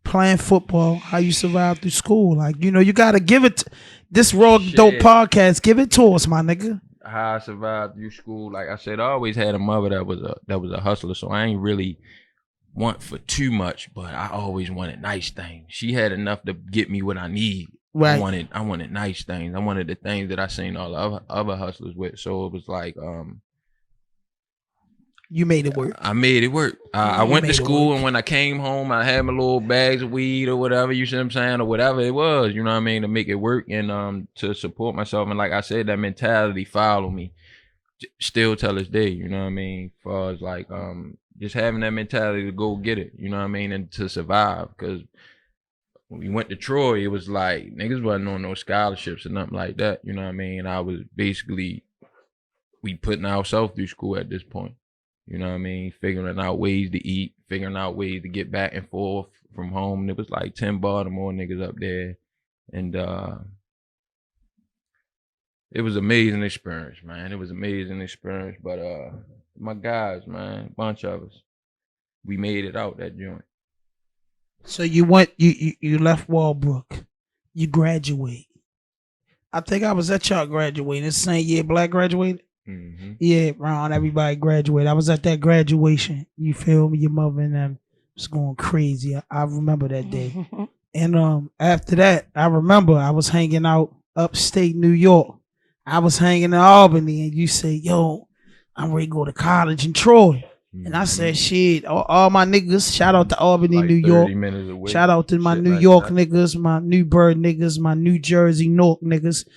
Playing football, how you survive through school? Like, you know, you gotta give it this RAWDOPE podcast. Give it to us, my nigga. How I survived through school, like I said, I always had a mother that was a hustler, so I ain't really want for too much, but I always wanted nice things. She had enough to get me what I need. Right. I wanted nice things. I wanted the things that I seen all the other hustlers with. So it was like, You made it work. I made it work. I went to school, and when I came home, I had my little bags of weed or whatever, you see what I'm saying, or whatever it was, you know what I mean, to make it work and to support myself. And like I said, that mentality followed me still till this day, you know what I mean, as far as like just having that mentality to go get it, you know what I mean, and to survive. Because when we went to Troy, it was like niggas wasn't on no scholarships or nothing like that, you know what I mean. I was basically, we putting ourselves through school at this point. You know what I mean? Figuring out ways to eat, figuring out ways to get back and forth from home. And it was like 10 Baltimore niggas up there. And it was an amazing experience, man. It was an amazing experience. But my guys, man, bunch of us, we made it out that joint. So you went, you left Walbrook. You graduate. I think I was at y'all graduating. The same year Black graduated. Mm-hmm. Yeah, around everybody graduated. I was at that graduation. You feel me? Your mother and them was going crazy. I remember that day. And after that, I remember I was hanging out upstate New York. I was hanging in Albany, and you say, "Yo, I'm ready to go to college in Troy." And I said, "Shit, all my niggas." Shout out to Albany, like New York. Shout out to my New like York that. niggas, my New Bird niggas, my New Jersey Newark niggas.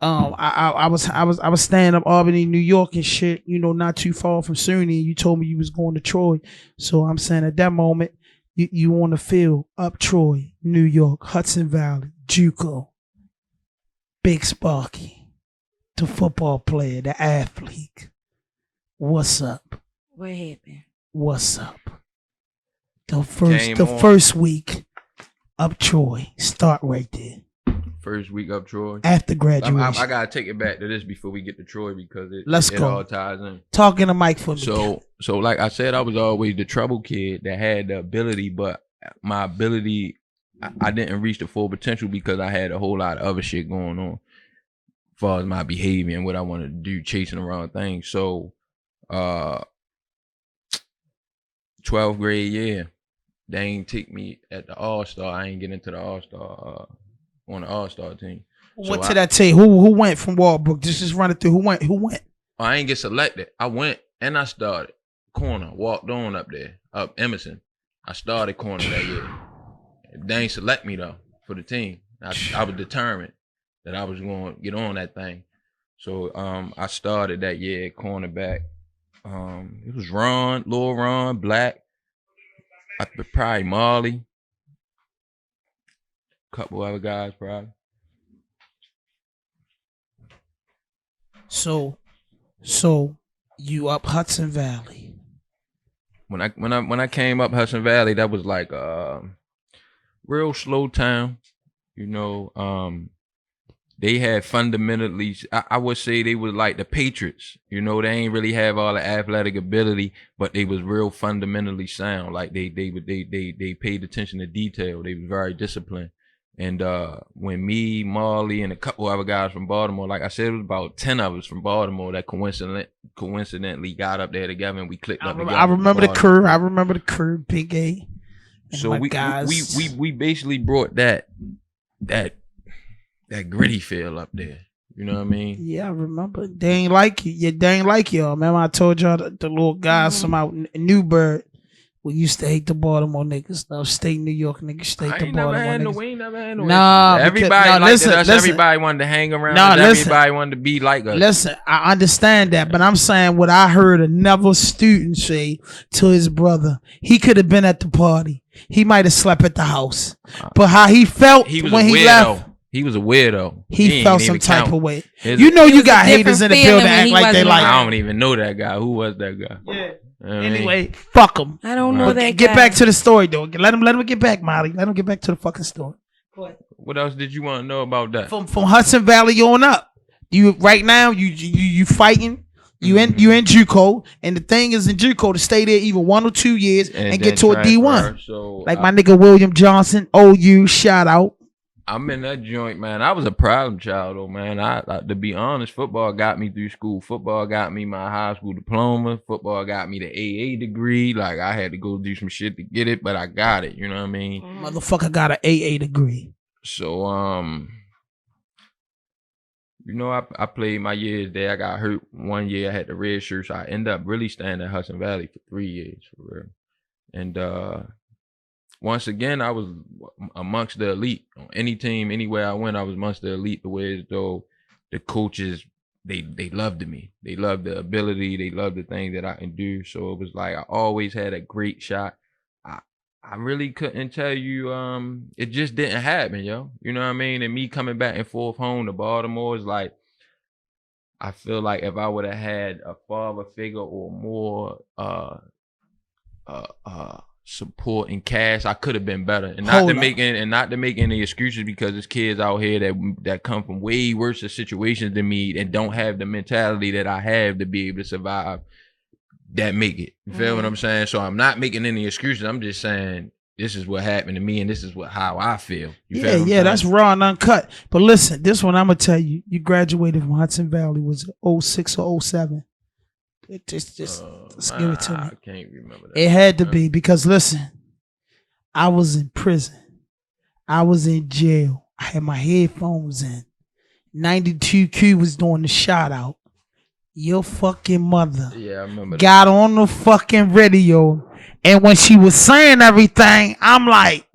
I was staying up Albany, New York and shit, you know, not too far from SUNY. You told me you was going to Troy. So I'm saying at that moment, you want to feel up Troy, New York, Hudson Valley, JUCO, Big Sparky, the football player, the athlete. What's up? What happened? What's up? The first week up Troy. Start right there. First week up Troy. After graduation. I gotta take it back to this before we get to Troy because it all ties in. Talk in the mic for me. So like I said, I was always the trouble kid that had the ability, but my ability, I didn't reach the full potential because I had a whole lot of other shit going on as far as my behavior and what I wanted to do, chasing around things. So 12th grade year, they ain't take me at the All-Star. I ain't get into the All-Star on the All-Star team. What did I tell you? Who went from Walbrook? Just run it through. Who went? I ain't get selected. I went and I started corner. Walked on up there, up Emerson. I started corner that year. They ain't select me though for the team. I was determined that I was going to get on that thing. So I started that year at cornerback. It was Ron, Lil Ron, Black, probably Marley. Couple other guys probably. So you up Hudson Valley. When I came up Hudson Valley, that was like real slow town. You know, they had fundamentally, I would say they was like the Patriots. You know, they ain't really have all the athletic ability, but they was real fundamentally sound. Like they paid attention to detail. They was very disciplined. And when me, Marley, and a couple other guys from Baltimore, like I said, it was about 10 of us from Baltimore that coincidentally got up there together and we clicked up together. I remember the crew, Big A. So we basically brought that gritty feel up there. You know what I mean? Yeah, I remember. They ain't like you. Yeah, they ain't like y'all. Remember I told y'all the little guys from out Newburgh. We used to hate the Baltimore niggas. Upstate New York niggas used to hate the Baltimore niggas. We ain't never had no nah, everybody liked us. Everybody wanted to hang around us. Everybody wanted to be like us. Listen, I understand that, but I'm saying what I heard another student say to his brother. He could have been at the party. He might have slept at the house. But how he felt when he left. He was a weirdo. He felt some type of way. You know you got haters in the building act like they like. I don't even know that guy. Who was that guy? Yeah. Anyway, fuck him. I don't know that guy. Get back to the story, though. Let him get back, Molly. Let him get back to the fucking story. What else did you want to know about that? From Hudson Valley on up, you right now you fighting. You in JUCO, and the thing is in JUCO to stay there even 1 or 2 years and get to a D1. So like my nigga William Johnson, OU, shout out. I'm in that joint, man. I was a problem child, though, man. I to be honest, football got me through school. Football got me my high school diploma. Football got me the AA degree. Like, I had to go do some shit to get it, but I got it. You know what I mean? Motherfucker got an AA degree. So, You know, I played my years there. I got hurt one year. I had the red shirt, so I ended up really staying at Hudson Valley for 3 years for real. And once again, I was amongst the elite. On any team, anywhere I went, I was amongst the elite. The way as though the coaches, they loved me. They loved the ability. They loved the things that I can do. So it was like I always had a great shot. I really couldn't tell you. It just didn't happen, yo. You know what I mean? And me coming back and forth home to Baltimore is like, I feel like if I would have had a father figure or more support and cash, I could have been better. And not to make any excuses, because there's kids out here that come from way worse situations than me and don't have the mentality that I have to be able to survive, that make it. You feel what I'm saying? So I'm not making any excuses. I'm just saying this is what happened to me and this is how I feel. You feel what I'm saying? That's raw and uncut. But listen, this one I'm gonna tell you. You graduated from Hudson Valley, was it 06 or 07? Just give it to me. I can't remember that. It had to be, because listen, I was in prison. I was in jail. I had my headphones in. 92Q was doing the shout out. Your fucking mother, yeah, I remember that, got on the fucking radio, and when she was saying everything, I'm like,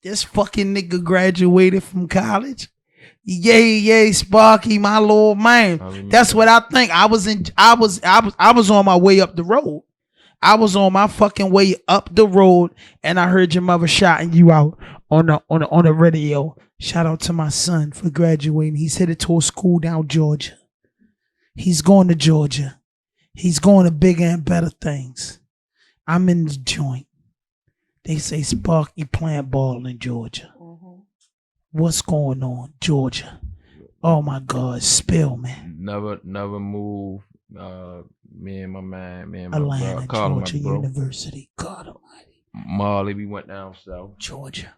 this fucking nigga graduated from college. Yay, Sparky, my little man. That's what I think. I was on my way up the road. I was on my fucking way up the road, and I heard your mother shouting you out on the radio. Shout out to my son for graduating. He's headed to a school down Georgia. He's going to Georgia. He's going to bigger and better things. I'm in the joint. They say Sparky playing ball in Georgia. What's going on, Georgia? Oh my God, spill, man. Never move. Me and my Atlanta, bro, Georgia University. God Almighty. Marley, we went down south. Georgia.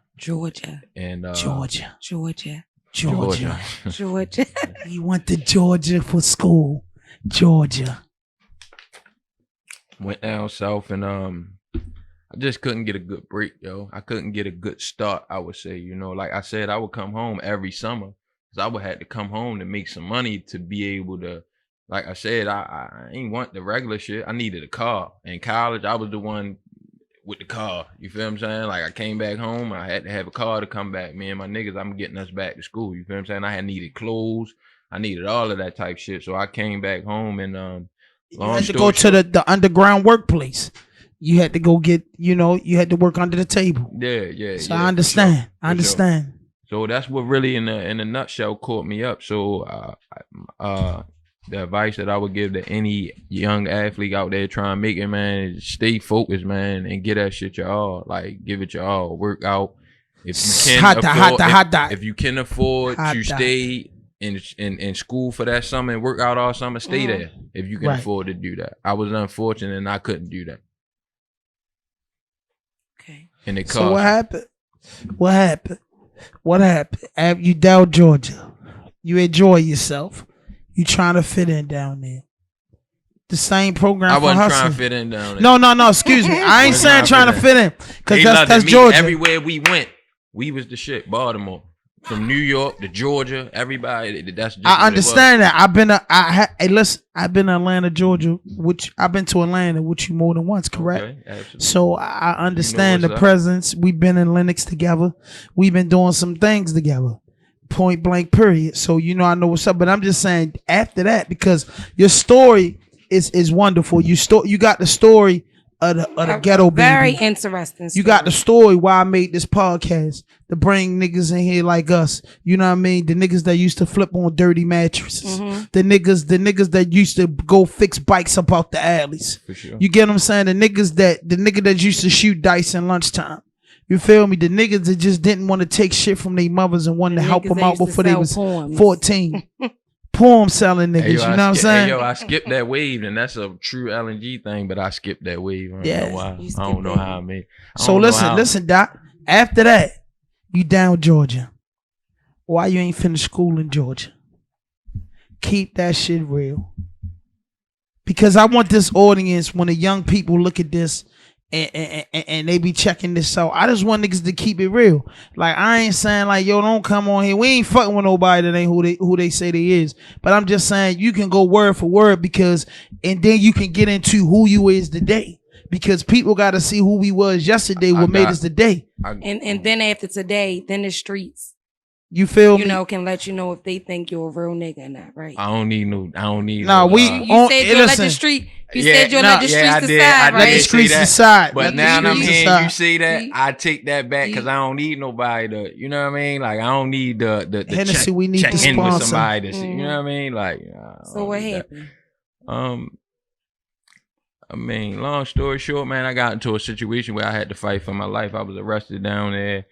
And Georgia. Georgia. He went to Georgia for school. Georgia. Went down south, and I just couldn't get a good break, yo. I couldn't get a good start, I would say. You know, like I said, I would come home every summer because I would have to come home to make some money to be able to, like I said, I ain't want the regular shit. I needed a car. In college, I was the one with the car. You feel what I'm saying? Like I came back home, I had to have a car to come back. Me and my niggas, I'm getting us back to school. You feel what I'm saying? I had needed clothes. I needed all of that type shit. So I came back home, and you had to go to the underground workplace. You had to go get, you had to work under the table. Yeah. So I understand. I understand. So that's what really in a nutshell caught me up. So the advice that I would give to any young athlete out there trying to make it, man, is stay focused, man, and get that shit your all. Like, give it your all. Work out. If you can afford to stay in school for that summer and work out all summer, stay there. If you can afford to do that. I was unfortunate and I couldn't do that. Okay. And it so what happened? What happened? You down Georgia. You enjoy yourself. You trying to fit in down there. The same program. I wasn't hustle. trying to fit in down there. No. Excuse me. I ain't saying trying to fit in, because that's Georgia. Everywhere we went, we was the shit. Baltimore, from New York to Georgia, everybody. That's just I understand that. I've been to Atlanta, Georgia, which I've been to Atlanta with you more than once, correct? Okay, absolutely. So I understand the presence. We've been in Lenox together. We've been doing some things together. Point blank, period. So I know what's up. But I'm just saying after that, because your story is wonderful. You got the story of the ghetto baby. Very interesting story. You got the story why I made this podcast, to bring niggas in here like us. You know what I mean? The niggas that used to flip on dirty mattresses. The niggas that used to go fix bikes up out the alleys. For sure. You get what I'm saying? The nigga that used to shoot dice in lunchtime. You feel me? The niggas that just didn't want to take shit from their mothers and wanted to help them out before they was 14. Poem selling niggas, you know what I'm saying? I skipped that wave, and that's a true LNG thing, but I skipped that wave. I don't know why. I don't know how I made. So listen, Doc. After that, you down Georgia. Why you ain't finished school in Georgia? Keep that shit real. Because I want this audience, when the young people look at this and they be checking this out. I just want niggas to keep it real. Like, I ain't saying like, yo, don't come on here. We ain't fucking with nobody that ain't who they say they is. But I'm just saying you can go word for word and then you can get into who you is today. Because people got to see who we was yesterday, what made us today. And then after today, then the streets, you feel me? You know, can let you know if they think you're a real nigga or not, right? I don't need. You said you'll let the street. You said you'll let the streets decide, right? Let the streets decide. But now I'm hearing you say that, I take that back because I don't need nobody to. You know what I mean? Like, I don't need the Hennessy. We need check the in with sponsor. somebody to see. You know what I mean? Like, so what happened? I mean, long story short, man, I got into a situation where I had to fight for my life. I was arrested down there.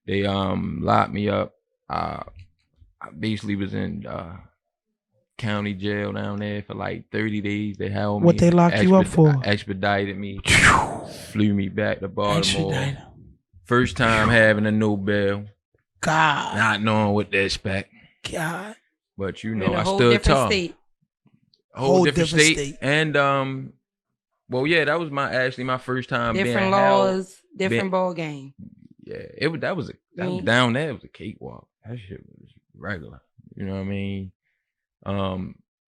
They locked me up. I basically was in county jail down there for like 30 days. They held me. What they locked you up for? Expedited me. Flew me back to Baltimore. First time having a no bail. God. Not knowing what to expect. God. But you know, I stood tall. Whole different state. And well, yeah, that was my first time. Different laws, different ball game. Yeah, that was down there. It was a cakewalk. That shit was regular. You know what I mean?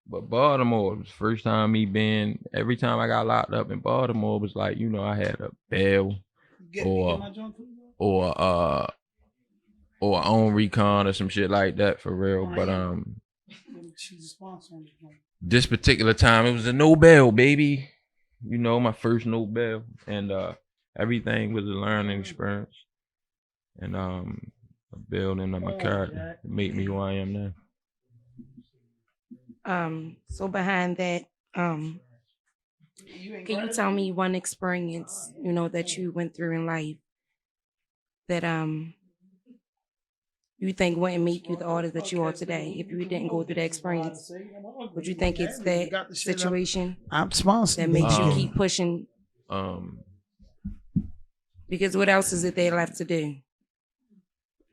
But Baltimore was the first time me being. Every time I got locked up in Baltimore, it was like, you know, I had a bail or own recon or some shit like that for real. But this particular time, it was a no bail, baby. You know, my first no bail, and everything was a learning experience, and a building of my character to make me who I am now. So behind that, can you tell me one experience, you know, that you went through in life that you think wouldn't make you the artist that you are today if you didn't go through that experience? Would you think it's that situation I'm sponsored that makes you keep pushing? Because what else is it they left to do?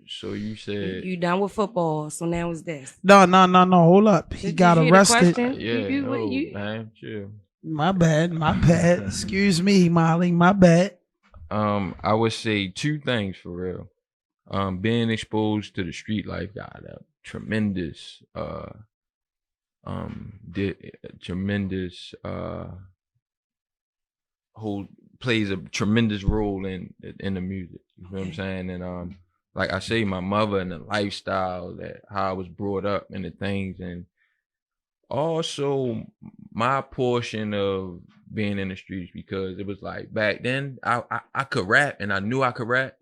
So you said you done with football, so now it's this. No. Hold up. He got arrested. Man, chill. My bad. Excuse me, Molly. My bad. I would say two things for real. Being exposed to the street life got a tremendous plays a tremendous role in the music. You know what I'm saying? And like I say, my mother and the lifestyle, that how I was brought up and the things, and also my portion of being in the streets, because it was like back then I could rap and I knew I could rap,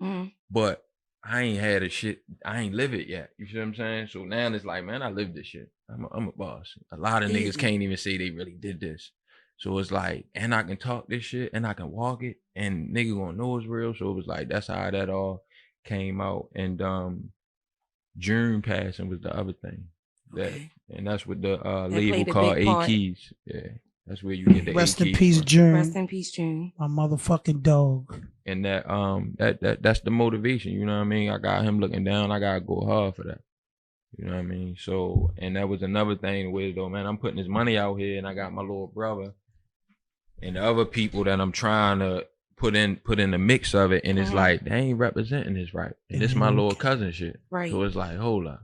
but I ain't had a shit. I ain't live it yet. You see what I'm saying? So now it's like, man, I live this shit. I'm a boss. A lot of niggas can't even say they really did this. So it's like, and I can talk this shit and I can walk it and nigga gonna know it's real. So it was like, that's how that all came out. And June passing was the other thing. And that's what the label called A Keys. Yeah. That's where you get the Rest in peace, June. Rest in peace, June. My motherfucking dog. And that's the motivation, you know what I mean? I got him looking down, I gotta go hard for that. You know what I mean? So, and that was another thing where though, man, I'm putting this money out here and I got my little brother and the other people that I'm trying to put in the mix of it, and it's like they ain't representing this right. And this my little cousin shit. Right. So it's like, hold up.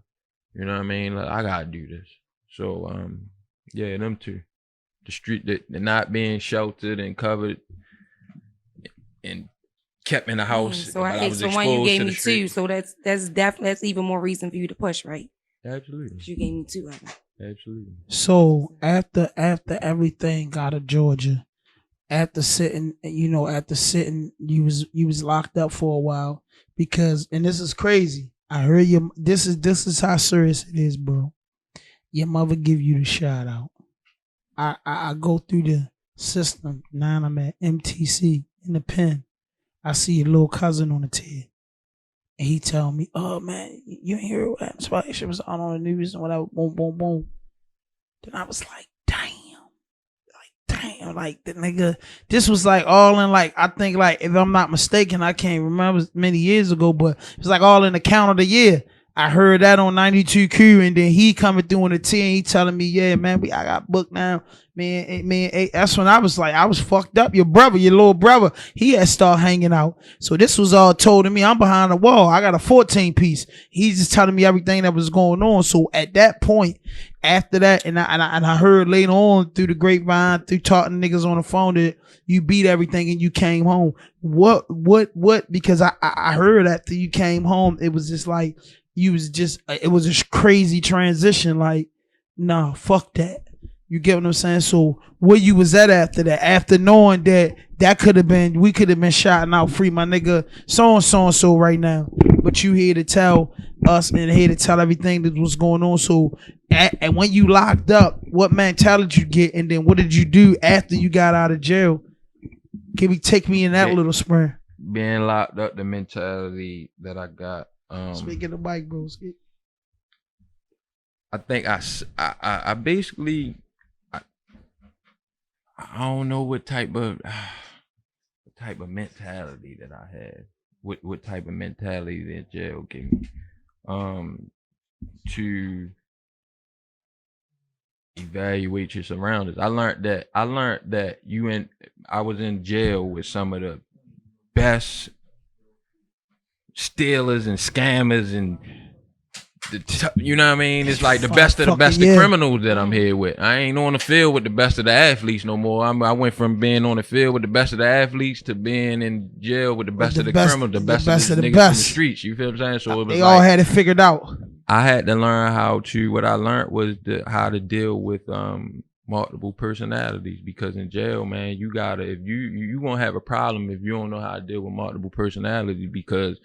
You know what I mean? Like, I gotta do this. So yeah, them two. The street, the not being sheltered and covered and kept in the house. So I was so one you gave me two, so that's even more reason for you to push, right? Absolutely. You gave me two of them. Absolutely. So after everything got to Georgia, after sitting, you was locked up for a while because, and this is crazy. I heard you. This is how serious it is, bro. Your mother give you the shout out. I go through the system. Now I'm at MTC in the pen. I see your little cousin on the tier. And he tell me, oh man, you ain't hear what happened? Spike was on the news and whatever, boom, boom, boom. Then I was like, damn, like the nigga, this was like all in, like, I think, like, if I'm not mistaken, I can't remember many years ago, but it was like all in the count of the year. I heard that on 92Q, and then he coming through on the 10. He telling me, yeah, man, I got booked now. Man, that's when I was like, I was fucked up. Your little brother, he had started hanging out. So this was all told to me. I'm behind the wall. I got a 14 piece. He's just telling me everything that was going on. So at that point, after that, and I heard later on through the grapevine, through talking to niggas on the phone, that you beat everything and you came home. What? Because I heard after you came home, it was just like, it was a crazy transition. Like, nah, fuck that. You get what I'm saying? So where you was at after that? After knowing that could have been, we could have been shouting out free my nigga so right now. But you here to tell us and here to tell everything that was going on. So and when you locked up, what mentality you get, and then what did you do after you got out of jail? Can we take me in that little sprint? Being locked up, the mentality that I got. Speaking of bike, bro. I think I basically I don't know what type of mentality that I had. What type of mentality that jail gave me. To evaluate your surroundings. I learned that I was in jail with some of the best stealers and scammers and you know what I mean? It's like the best of the criminals that I'm here with. I ain't on the field with the best of the athletes no more. I went from being on the field with the best of the athletes to being in jail with the best of the criminals, the best of the niggas in the streets. You feel what I'm saying? So it was they all had it figured out. I had to learn what I learned was how to deal with multiple personalities, because in jail, man, you gotta, if you gonna have a problem if you don't know how to deal with multiple personalities, because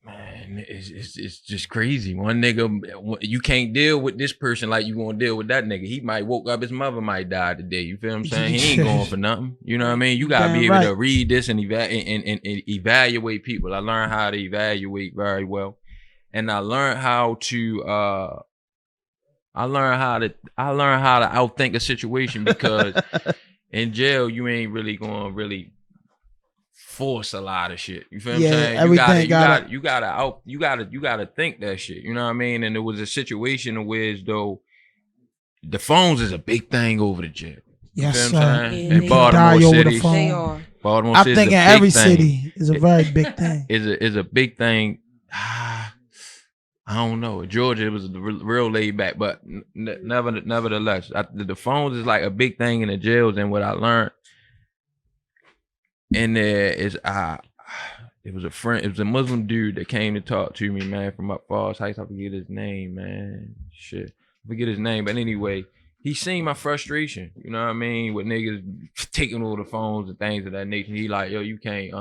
man, it's just crazy. One nigga, you can't deal with this person like you gonna deal with that nigga. He might woke up, his mother might die today. You feel what I'm saying? He ain't going for nothing. You know what I mean? You gotta be able to read this and evaluate people. I learned how to evaluate very well, and I learned how to outthink a situation, because in jail you ain't really gonna force a lot of shit. You feel what I'm saying? You gotta think that shit. You know what I mean? And it was a situation where as though the phones is a big thing over the jail. Yes, you feel what I'm saying? In Baltimore City, they are. Baltimore I City think in every city is a very big thing. Is a big thing. I don't know. Georgia, it was real laid back, but nevertheless, the phones is like a big thing in the jails. And what I learned in there is, it was a Muslim dude that came to talk to me, man, from up Falls Heights. I forget his name, man. Shit, I forget his name. But anyway, he seen my frustration. You know what I mean, with niggas taking all the phones and things of that nature. He like, yo, you can't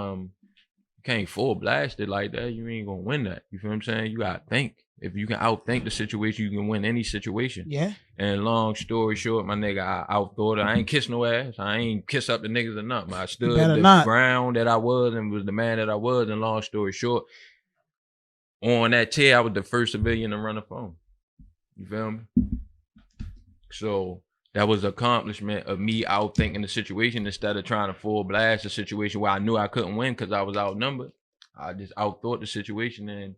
full blast it like that. You ain't gonna win that. You feel what I'm saying? You gotta think. If you can outthink the situation, you can win any situation. Yeah. And long story short, my nigga, I outthought it. I ain't kiss no ass. I ain't kiss up the niggas or nothing. I stood the ground that I was and was the man that I was. And long story short, on that tear, I was the first civilian to run a phone. You feel me? So that was an accomplishment of me outthinking the situation instead of trying to full blast the situation where I knew I couldn't win because I was outnumbered. I just outthought the situation and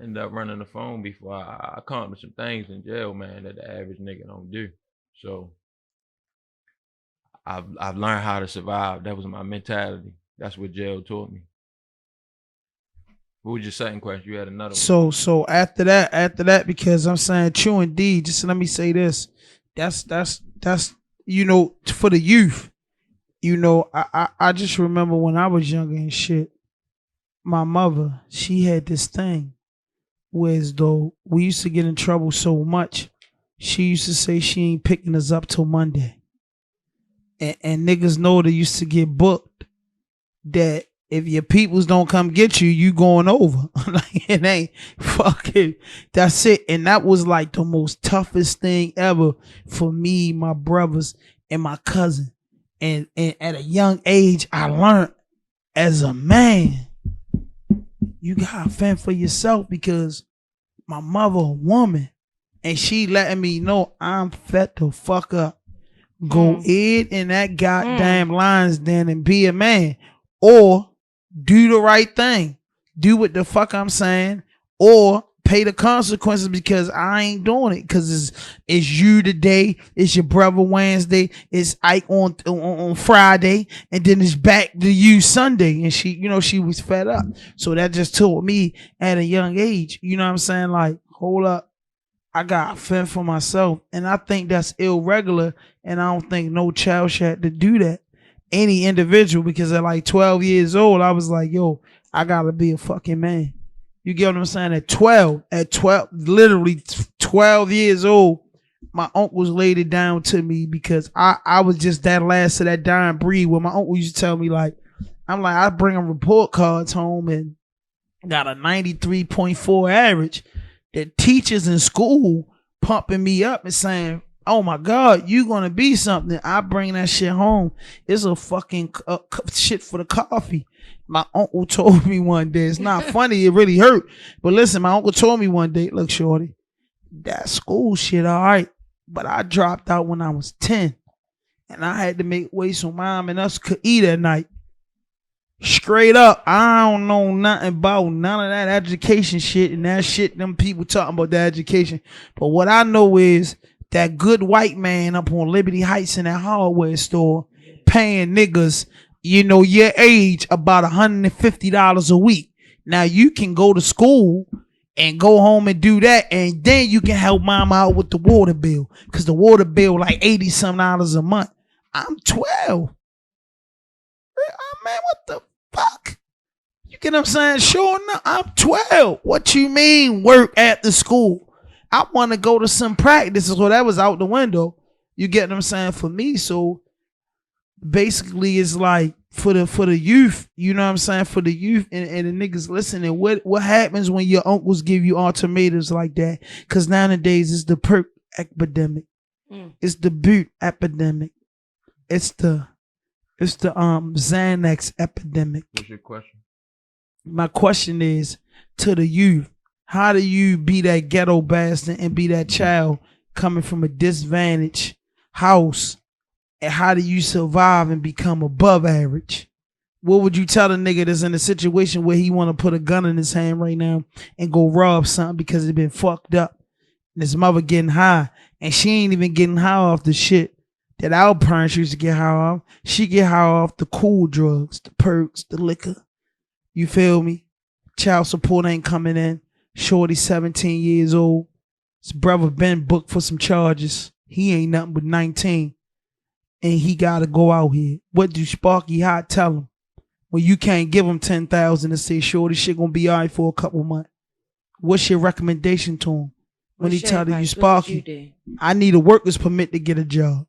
ended up running the phone before I accomplished some things in jail, man, that the average nigga don't do. So I've learned how to survive. That was my mentality. That's what jail taught me. What was your second question? You had another one. So after that, because I'm saying true indeed, just let me say this. That's you know, for the youth, you know, I just remember when I was younger and shit, my mother, she had this thing where as though we used to get in trouble so much, she used to say she ain't picking us up till Monday. And niggas know they used to get booked that if your peoples don't come get you, you going over. Like, it ain't fucking, that's it. And that was like the most toughest thing ever for me, my brothers, and my cousin. And at a young age, I learned as a man, you gotta fend for yourself, because my mother a woman and she letting me know I'm fed the fuck up. Go in that goddamn lines then and be a man, or do the right thing. do what the fuck I'm saying, or pay the consequences because I ain't doing it. Because it's you today, it's your brother Wednesday, it's Ike on Friday, and then it's back to you Sunday. And she, she was fed up. So that just told me at a young age, you know what I'm saying? Like, hold up, I got to fend for myself. And I think that's irregular, and I don't think no child should have to do that. Any individual, because at like 12 years old, I was like, yo, I gotta be a fucking man. You get what I'm saying? At 12, literally 12 years old, my uncles laid it down to me because I was just that last of that dying breed where my uncle used to tell me, like, I bring them report cards home and got a 93.4 average. The teachers in school pumping me up and saying, oh my God, you gonna be something. I bring that shit home. It's a fucking shit for the coffee. My uncle told me one day, it's not funny, it really hurt. But listen, my uncle told me one day, look, shorty, that school shit, all right. But I dropped out when I was 10. And I had to make way so mom and us could eat at night. Straight up, I don't know nothing about none of that education shit and that shit, them people talking about that education. But what I know is that good white man up on Liberty Heights in that hardware store paying niggas, your age about $150 a week. Now you can go to school and go home and do that, and then you can help mom out with the water bill, because the water bill like $80-some a month. I'm 12. Man, what the fuck? You get what I'm saying? Sure enough, I'm 12. What you mean work at the school? I want to go to some practices, so that was out the window. You get what I'm saying? For me, so basically it's like for the youth, you know what I'm saying? For the youth and the niggas listening, what happens when your uncles give you ultimatums like that? Because nowadays it's the perk epidemic. It's the boot epidemic. It's the Xanax epidemic. What's your question? My question is to the youth. How do you be that ghetto bastard and be that child coming from a disadvantaged house? And how do you survive and become above average? What would you tell a nigga that's in a situation where he want to put a gun in his hand right now and go rob something because it been fucked up? And his mother getting high, and she ain't even getting high off the shit that our parents used to get high off. She get high off the cool drugs, the perks, the liquor. You feel me? Child support ain't coming in. Shorty 17 years old. His brother been booked for some charges. He ain't nothing but 19. And he gotta go out here. What do Sparkeyhot tell him? Well, you can't give him 10,000 and say, shorty, shit gonna be all right for a couple months. What's your recommendation to him? When he tell you, Sparky, I need a worker's permit to get a job.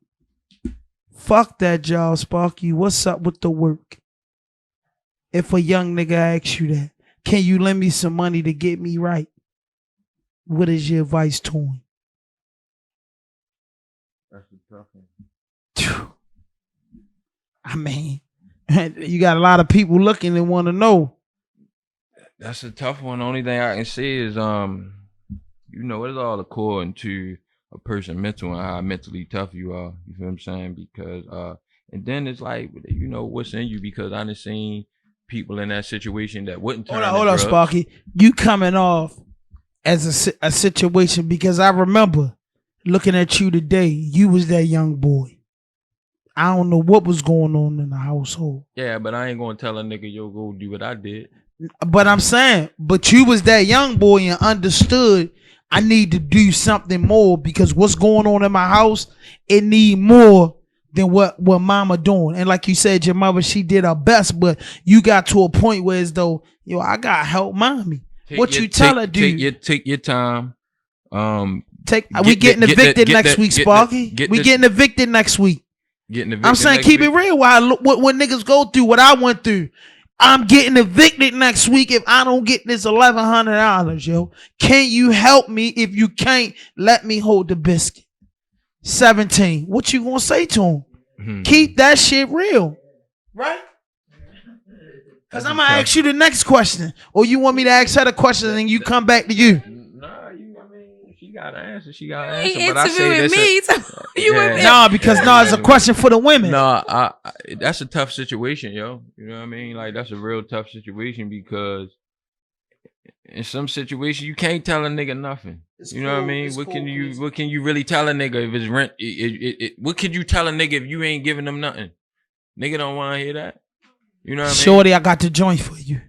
Fuck that job, Sparky. What's up with the work? If a young nigga asks you that, can you lend me some money to get me right? What is your advice to him? That's a tough one. I mean, you got a lot of people looking and want to know. That's a tough one. The only thing I can say is, it's all according to a person mental and how mentally tough you are. You feel what I'm saying? Because, and then it's like, what's in you, because I done seen people in that situation that wouldn't turn Hold on, Sparky. You coming off as a situation, because I remember looking at you today, you was that young boy. I don't know what was going on in the household. Yeah, but I ain't gonna tell a nigga, yo, go do what I did. But I'm saying, but you was that young boy and understood I need to do something more, because what's going on in my house, it need more than what mama doing. And like you said, your mother, she did her best, but you got to a point where as though, I gotta help mommy. Tell her, dude? Take your time. We getting evicted next week, Sparky. We getting evicted next week. I'm saying keep it real. What niggas go through, what I went through. I'm getting evicted next week if I don't get this $1,100, yo. Can you help me? If you can't, let me hold the biscuit. 17. What you gonna say to him? Mm-hmm. Keep that shit real, right? Because I'm gonna ask you the next question, or you want me to ask her the question and then you come back to you? She got an answer. But I say it's a question for the women. No, that's a tough situation, yo. You know what I mean? Like, that's a real tough situation, because in some situations you can't tell a nigga nothing. It's You know what I cool, mean? it's What cool, can it's- you really tell a nigga if it's rent? What could you tell a nigga if you ain't giving them nothing? Nigga don't want to hear that. You know what Shorty, I got the joint for you.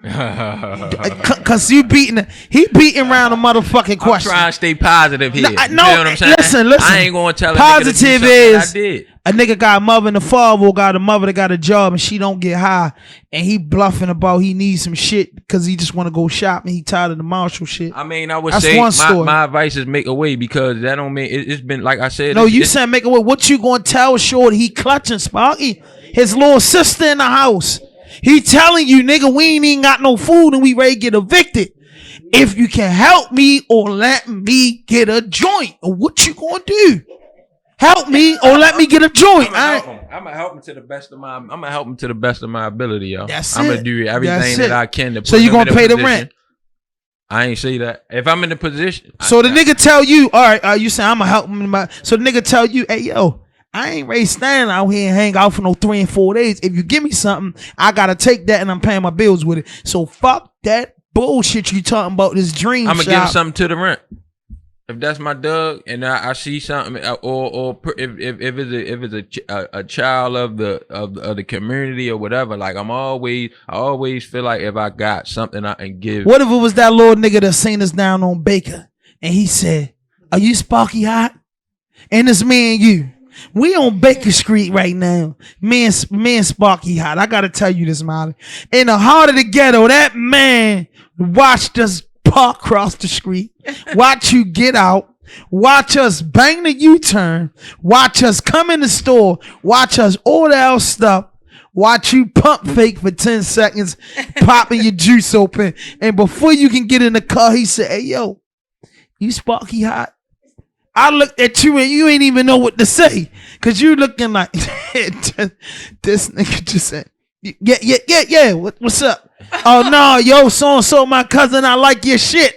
I mean? Cause he beating around the motherfucking I'm question. trying to stay positive here. No, You feel what I'm saying? listen. I ain't gonna tell a Positive nigga to do something is that I did. a nigga got a mother and a father, or got a mother that got a job and she don't get high, and he bluffing about he needs some shit because he just want to go shopping. He tired of the Marshall shit. I mean, I would That's say one story. my advice is make a way because that don't mean it's been like I said. No, it's, you it's, said make a way. What you gonna tell Shorty? He clutching Sparky, his little sister in the house. He telling you, nigga, we ain't even got no food and we ready to get evicted. If you can help me or let me get a joint, what you gonna do? Help me or let me get a joint. I'm gonna help him to the best of my. I'm gonna help him to the best of my ability, yo. That's I'm it. gonna do everything That's that it. I can to put So you him gonna in a pay the position. rent? I ain't say that. If I'm in the position, So the nigga tell you, all right, you say I'm gonna help him. So the nigga tell you, hey yo, I ain't ready standing out here and hang out for no 3 and 4 days. If you give me something, I gotta take that and I'm paying my bills with it. So fuck that bullshit you talking about. This dream I'm gonna shop. give him something to the rent. If that's my Doug, and I see something, or if it's a child of the community or whatever, like I always feel like if I got something I can give. What if it was that little nigga that seen us down on Baker and he said, "Are you Sparkeyhot?" And it's me and you. We on Baker Street right now. Me and Sparkeyhot. I gotta tell you this, Molly. In the heart of the ghetto, that man watched us park across the street. Watch you get out. Watch us bang the U-turn. Watch us come in the store. Watch us order our stuff. Watch you pump fake for 10 seconds, popping your juice open. And before you can get in the car, he said, "Hey, yo, you Sparkeyhot?" I looked at you and you ain't even know what to say. Cause you looking like this nigga just said, yeah. What's up? Oh no, yo, so my cousin, I like your shit.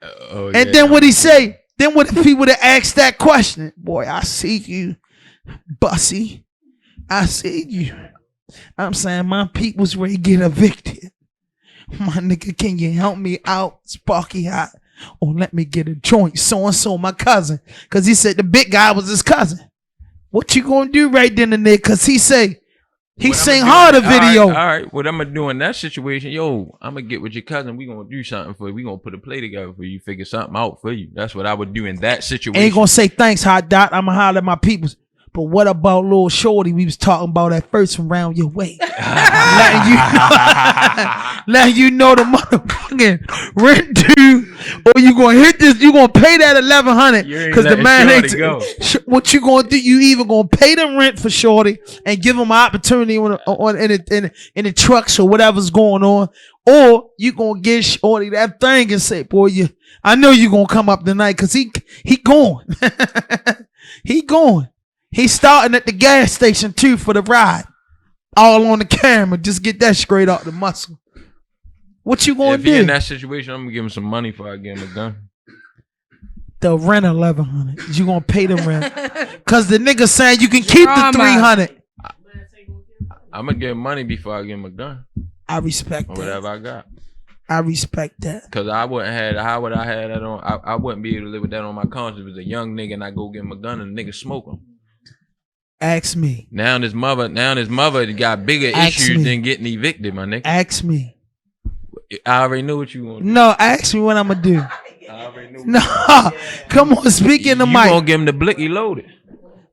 And then what he say? Then what if he would have asked that question? Boy, I see you, Bussy. I see you. I'm saying my people's ready to get evicted. My nigga, can you help me out, Sparkeyhot? Or let me get a joint, so my cousin. Cause he said the big guy was his cousin. What you gonna do right then and there? Cause he sang harder video. All right, what I'm gonna do in that situation, yo, I'm gonna get with your cousin. We gonna do something for you. We gonna put a play together for you, figure something out for you. That's what I would do in that situation. Ain't gonna say thanks, Hot Dot. I'ma holler at my peoples. But what about little Shorty we was talking about at first from round your way? letting you know the motherfucking rent due, or you gonna hit this, you gonna pay that $1,100 because the man ain't what you gonna do, you either gonna pay the rent for Shorty and give him an opportunity in the trucks or whatever's going on, or you gonna give Shorty that thing and say, boy, I know you gonna come up tonight because he going. He going. He's starting at the gas station too for the ride. All on the camera. Just get that straight out the muscle. What you gonna do? If he in that situation, I'm gonna give him some money before I give him a gun. The rent $1,100. You gonna pay the rent? Cause the nigga saying you can keep the $300. I'm gonna give him money before I give him a gun. I respect or that. whatever I got. I respect that. Cause I wouldn't have. How would I have that on? I wouldn't be able to live with that on my conscience. If it was a young nigga and I go get him a gun and the nigga smoke him. Ask me. Now his mother got bigger issues than getting evicted, my nigga. Ask me. I already knew what you want. No, ask me what I'm gonna do. I already knew. No, come on, speak in the mic. You gonna give him the blicky loaded?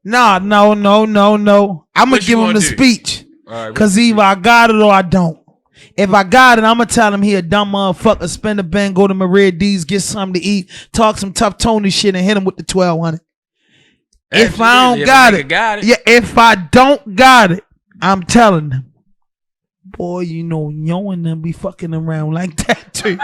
Nah, no. I'm gonna give him the speech. Right, cause either I got it or I don't. If I got it, I'm gonna tell him he a dumb motherfucker. Spend a band, go to Maria D's, get something to eat, talk some tough Tony shit, and hit him with the 1,200. If I don't got it, yeah. If I don't got it, I'm telling them, boy, you know, yo and them be fucking around like that too.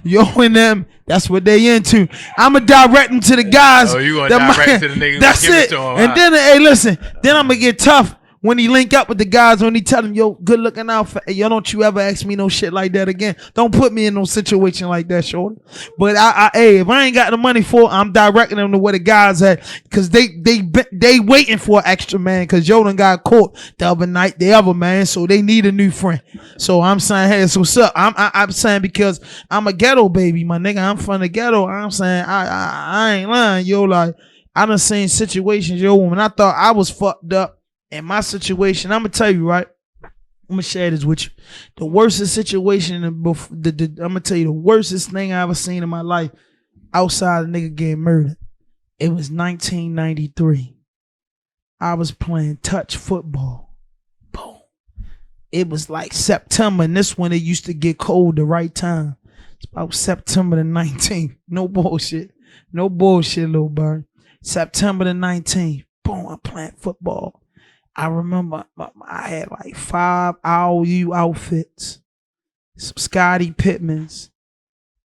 Yo and them, that's what they into. I'ma direct them to the guys. Oh, you gonna direct to the nigga? That's it. And then, hey, listen. Then I'm gonna get tough when he link up with the guys, when he tell them, yo, good looking outfit, yo, don't you ever ask me no shit like that again. Don't put me in no situation like that, shorty. But hey, if I ain't got the money for it, I'm directing them to where the guys at, cause they waiting for an extra man, cause yo done got caught the other night, the other man, so they need a new friend. So I'm saying, hey, so what's up? I'm saying because I'm a ghetto baby, my nigga. I'm from the ghetto. I'm saying I ain't lying, yo. Like I done seen situations, yo, when I thought I was fucked up in my situation. I'm gonna tell you, right? I'm gonna share this with you. The worstest situation, I'm gonna tell you the worstest thing I ever seen in my life outside of nigga getting murdered. It was 1993. I was playing touch football. Boom. It was like September, and this when it used to get cold the right time. It's about September the 19th. No bullshit. No bullshit, little bird. September the 19th. Boom, I'm playing football. I remember I had like 5 OU outfits, some Scottie Pittmans,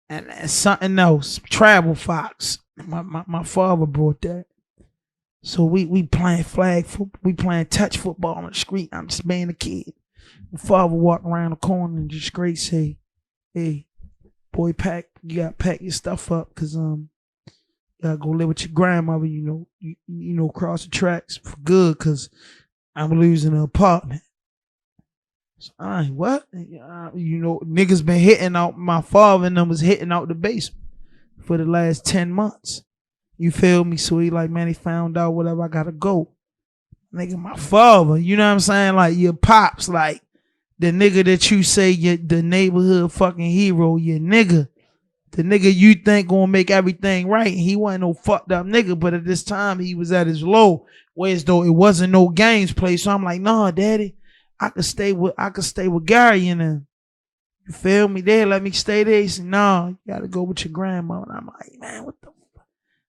and something else, Travel Fox. My father brought that. So we playing flag football, we playing touch football on the street. I'm just being a kid. My father walked around the corner and just straight say, hey, boy, you gotta pack your stuff up, cause you gotta go live with your grandmother, you know, cross the tracks for good, cause I'm losing an apartment. So I ain't what? You know, niggas been hitting out, my father and them was hitting out the basement for the last 10 months. You feel me? So he like, man, he found out whatever, I gotta go. Nigga, my father, you know what I'm saying? Like your pops, like the nigga that you say you're the neighborhood fucking hero, your nigga. The nigga you think gonna make everything right. He wasn't no fucked up nigga, but at this time he was at his low. Whereas though it wasn't no games play. So I'm like, nah, daddy, I could stay with Gary and them. You feel me? They let me stay there. He said, nah, you gotta go with your grandma. And I'm like, man,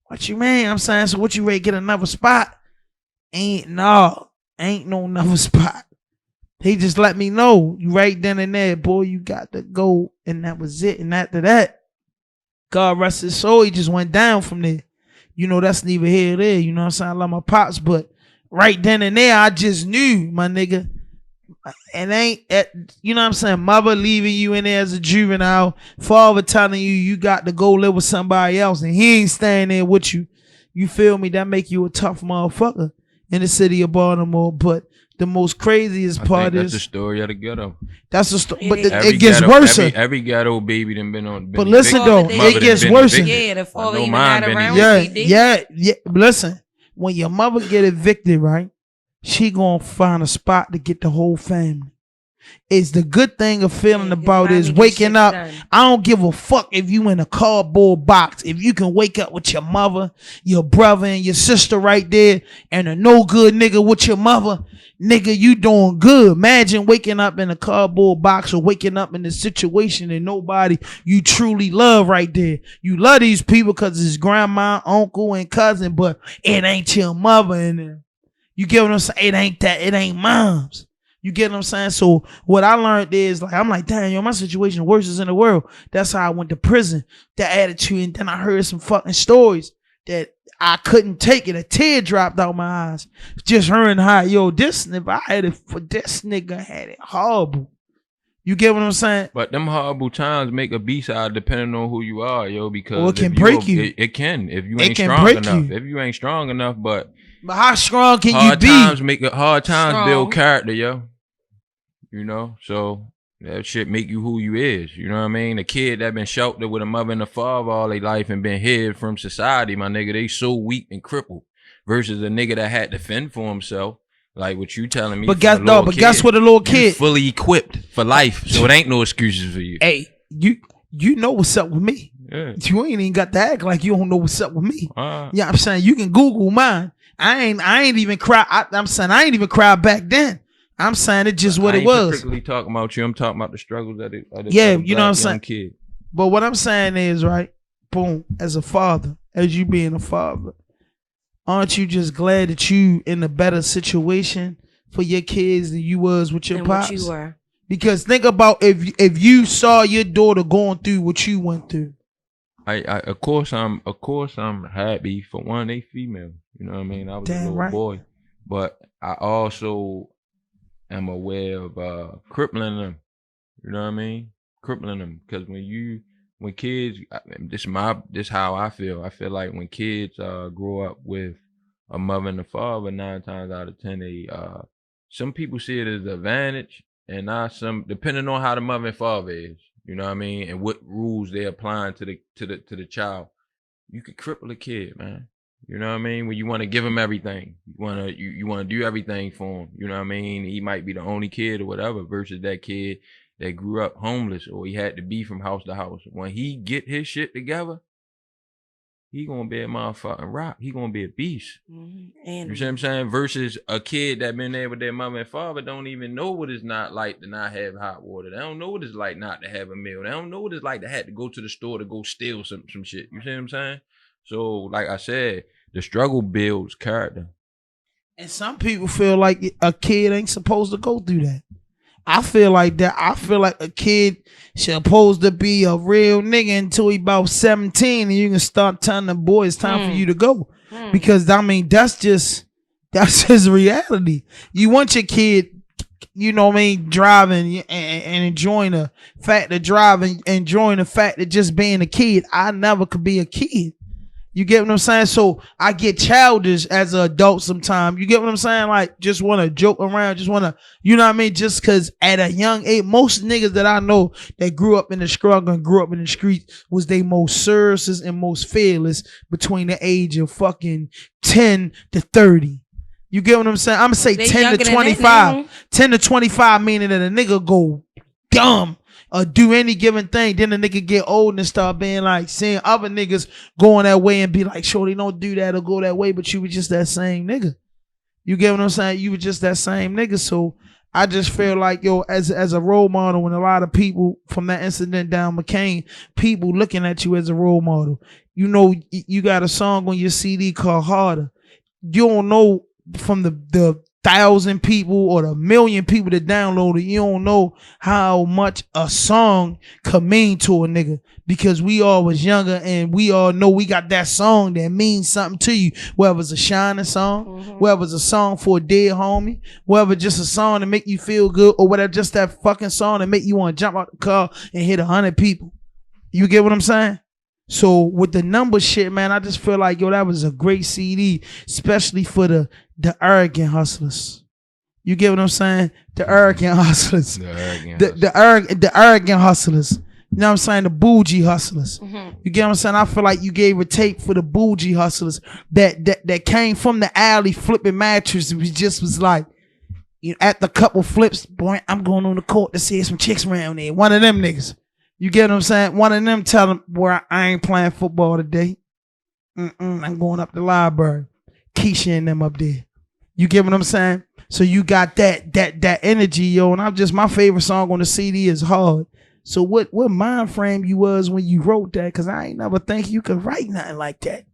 what you mean? I'm saying, so what, you ready to get another spot? Ain't no another spot. He just let me know right then and there, boy, you got to go. And that was it. And after that, God rest his soul, he just went down from there. You know, that's neither here nor there. You know what I'm saying? I love my pops, but right then and there, I just knew, my nigga, and you know what I'm saying? Mother leaving you in there as a juvenile, father telling you got to go live with somebody else, and he ain't staying there with you. You feel me? That make you a tough motherfucker in the city of Baltimore. But the most craziest part is that's the story of the ghetto. That's the story, but it gets worse. Every ghetto baby done been on. But listen though, it gets worse. Yeah, the father even mine got been around. Yeah. Listen, when your mother get evicted, right? She gonna find a spot to get the whole family. It's the good thing of feeling about is waking up. I don't give a fuck if you in a cardboard box. If you can wake up with your mother, your brother, and your sister right there, and a no good nigga with your mother, nigga, you doing good. Imagine waking up in a cardboard box or waking up in a situation and nobody you truly love right there. You love these people because it's grandma, uncle, and cousin, but it ain't your mother in there. You get what I'm saying? It ain't that. It ain't mom's. You get what I'm saying? So what I learned is, like, I'm like, damn, yo, my situation worst is in the world. That's how I went to prison. That attitude. And then I heard some fucking stories that I couldn't take it. A tear dropped out my eyes. Just hearing how, yo, if I had it for this nigga, had it horrible. You get what I'm saying? But them horrible times make a B-side depending on who you are, yo, because it can break you. It can if you ain't strong enough. If you ain't strong enough, but how strong can you be? Hard times build character, yo. You know, so that shit make you who you is. You know what I mean? A kid that been sheltered with a mother and a father all their life and been hid from society, my nigga, they so weak and crippled. Versus a nigga that had to fend for himself, like what you telling me. But guess what, a little kid fully equipped for life, so it ain't no excuses for you. Hey, you know what's up with me. Yeah. You ain't even got to act like you don't know what's up with me. Yeah, I'm saying you can Google mine. I ain't even cry. I'm saying I ain't even cry back then. I'm saying it just what it was. I ain't particularly talking about you. I'm talking about the struggles of the you know what I'm saying? Kid. But what I'm saying is, right, boom, as a father, as you being a father, aren't you just glad that you in a better situation for your kids than you was with your pops? What you were. Because think about if you saw your daughter going through what you went through. Of course I'm happy for one, they female. You know what I mean? I was a little boy. But I also am aware of crippling them. You know what I mean? Crippling them. Because when kids, this how I feel. I feel like when kids grow up with a mother and a father, 9 times out of 10, they some people see it as an advantage, and not some, depending on how the mother and father is. You know what I mean? And what rules they're applying to the child. You could cripple a kid, man. You know what I mean? When you want to give him everything, you want to do everything for him. You know what I mean? He might be the only kid or whatever, versus that kid that grew up homeless or he had to be from house to house. When he get his shit together, he gonna be a motherfucking rock. He gonna be a beast. And you see what I'm saying? Versus a kid that been there with their mother and father don't even know what it's not like to not have hot water. They don't know what it's like not to have a meal. They don't know what it's like to have to go to the store to go steal some shit. You see what I'm saying? So, like I said, the struggle builds character. And some people feel like a kid ain't supposed to go through that. I feel like that. I feel like a kid supposed to be a real nigga until he about 17, and you can start telling the boy it's time for you to go. Because I mean, that's just reality. You want your kid, you know what I mean, driving and enjoying the fact of driving, enjoying the fact of just being a kid. I never could be a kid. You get what I'm saying? So I get childish as an adult sometimes. You get what I'm saying? Like, just want to joke around, just want to, you know what I mean? Just because at a young age, most niggas that I know that grew up in the struggle and grew up in the streets was they most serious and most fearless between the age of fucking 10 to 30. You get what I'm saying? I'm going to say they 10 to 25. 10 to 25 meaning that a nigga go dumb. Or do any given thing, then the nigga get old and start being like, seeing other niggas going that way and be like, shorty, don't do that or go that way, but you were just that same nigga. You get what I'm saying? You were just that same nigga. So I just feel like, yo, as a role model, and a lot of people from that incident down McCain, people looking at you as a role model. You know, you got a song on your CD called Harder. You don't know from the 1,000 people or the 1,000,000 people that download it, you don't know how much a song could mean to a nigga, because we all was younger and we all know we got that song that means something to you, whether it's a shining song, whether it's a song for a dead homie, whether just a song to make you feel good, or whatever, just that fucking song that make you want to jump out the car and hit 100 people. You get what I'm saying? So with the number shit, man, I just feel like, yo, that was a great CD, especially for the arrogant hustlers. You get what I'm saying? The arrogant hustlers. The arrogant hustlers. You know what I'm saying? The bougie hustlers. You get what I'm saying? I feel like you gave a tape for the bougie hustlers that came from the alley flipping mattresses. It just was like, you know, at the couple flips, boy, I'm going on the court to see some chicks around there. One of them niggas. You get what I'm saying? One of them tell them, boy, I ain't playing football today. I'm going up the library. Keisha and them up there. You get what I'm saying? So you got that energy, yo. And I'm just, my favorite song on the CD is Hard. So what mind frame you was when you wrote that? Cause I ain't never think you could write nothing like that.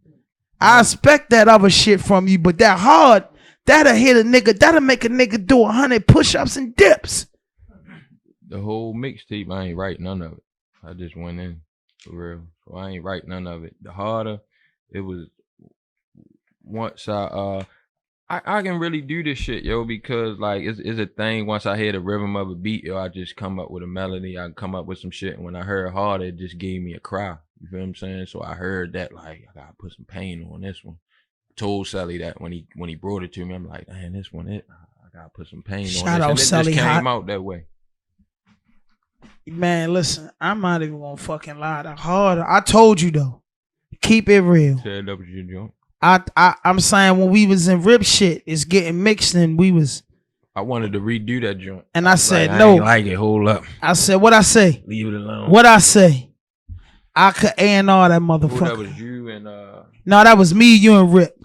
I expect that other shit from you, but that Hard, that'll hit a nigga, that'll make a nigga do 100 push-ups and dips. The whole mixtape, I ain't write none of it. I just went in for real. So I ain't write none of it. The Harder, it was once I can really do this shit, yo, because like it's a thing. Once I hear the rhythm of a beat, yo, I just come up with a melody. I come up with some shit. And when I heard Harder, it just gave me a cry. You feel what I'm saying? So I heard that, like, I gotta put some pain on this one. I told Sully that when he brought it to me, I'm like, man, this one, I gotta put some pain on this. Shout out Sully. It just came out that way. Man, listen, I'm not even gonna fucking lie. The Harder, I told you though, keep it real. Said that was your joint. I'm saying when we was in Rip shit, it's getting mixed and we was. I wanted to redo that joint. And I said, like, no. I ain't like it, hold up. I said, what I say? Leave it alone. What I say? I could A&R that motherfucker. That was you and No, that was me, you and Rip.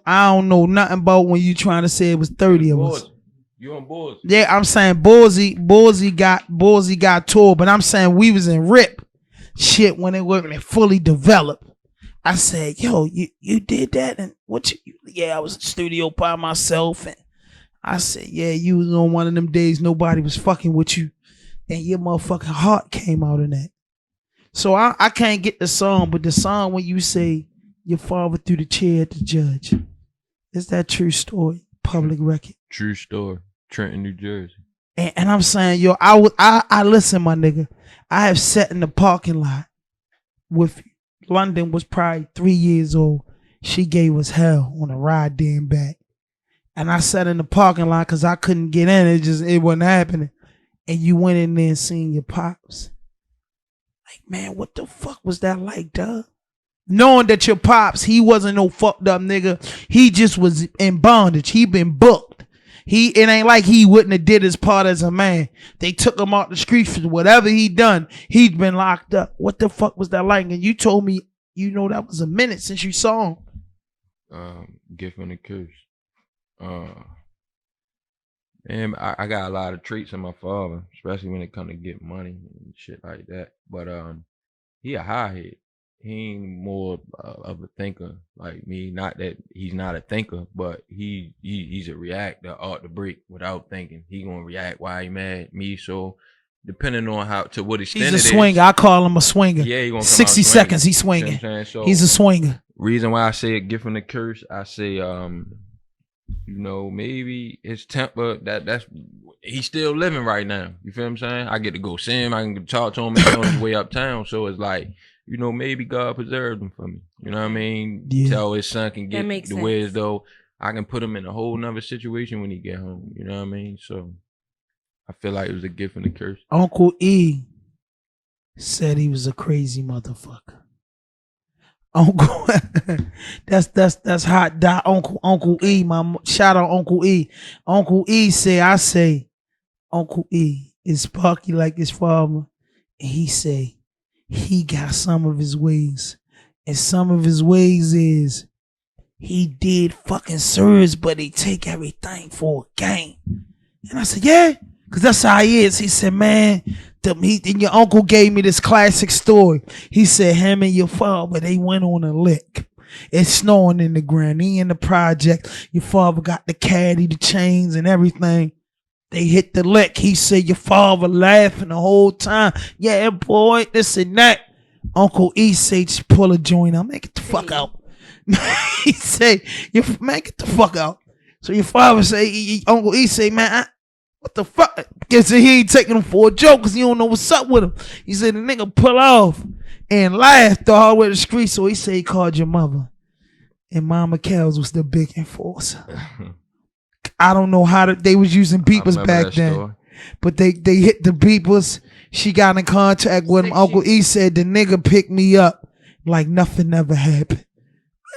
I don't know nothing about when you trying to say it was 30 of us. You on Boys? Yeah, I'm saying Borzy got tour, but I'm saying we was in Rip shit when it wasn't fully developed. I said, yo, you did that, and what you? Yeah, I was in the studio by myself, and I said, yeah, you was on one of them days nobody was fucking with you, and your motherfucking heart came out in that. So I can't get the song, but the song when you say your father threw the chair at the judge, is that true story? Public record. True story. Trenton, New Jersey. And I'm saying, yo, I listen, my nigga. I have sat in the parking lot with London was probably 3 years old. She gave us hell on a ride there and back. And I sat in the parking lot because I couldn't get in. It wasn't happening. And you went in there and seen your pops. Like, man, what the fuck was that like, dog? Knowing that your pops, he wasn't no fucked up nigga. He just was in bondage. He been booked. It ain't like he wouldn't have did his part as a man. They took him out the streets for whatever he done. He'd been locked up. What the fuck was that like? And you told me, you know, that was a minute since you saw him. Gift and a curse. Man, I got a lot of traits in my father, especially when it come to get money and shit like that. But he a high head. He ain't more of a thinker like me. Not that he's not a thinker, but he's a reactor off the break without thinking. He gonna react while he mad at me. So depending on how to what extent he's a swinger. I call him a swinger. Yeah, he gonna come 60 out seconds. He's swinging. You know so he's a swinger. Reason why I say a gift and a curse, I say you know, maybe his temper that's he's still living right now. You feel what I'm saying? I get to go see him. I can talk to him on his way uptown. So it's like, you know, maybe God preserved him for me. You know what I mean? Yeah. Tell his son can get makes the sense. way as though I can put him in a whole nother situation when he get home. You know what I mean? So I feel like it was a gift and a curse. Uncle E said he was a crazy motherfucker. Uncle, that's hot. Uncle E, shout out Uncle E. Uncle E say, Uncle E is Sparky like his father, and he say he got some of his ways, and some of his ways is he did fucking service, but he take everything for a game. And I said, yeah, because that's how he is. He said, man, and your uncle gave me this classic story. He said him and your father, they went on a lick. It's snowing in the ground. He in the project. Your father got the caddy, the chains, and everything. They hit the lick. He said your father laughing the whole time. Yeah, boy, this and that. Uncle E say, just pull a joint out. Man, get the fuck out. He say, man, get the fuck out. So your father say, Uncle E say, man, what the fuck? Guess he ain't taking him for a joke because he don't know what's up with him. He said the nigga pull off and laughed all the way to the street. So he said he called your mother. And Mama Kells was the big enforcer. I don't know how they was using beepers back then. Story. But they hit the beepers. She got in contact with him. Uncle E said the nigga picked me up like nothing ever happened.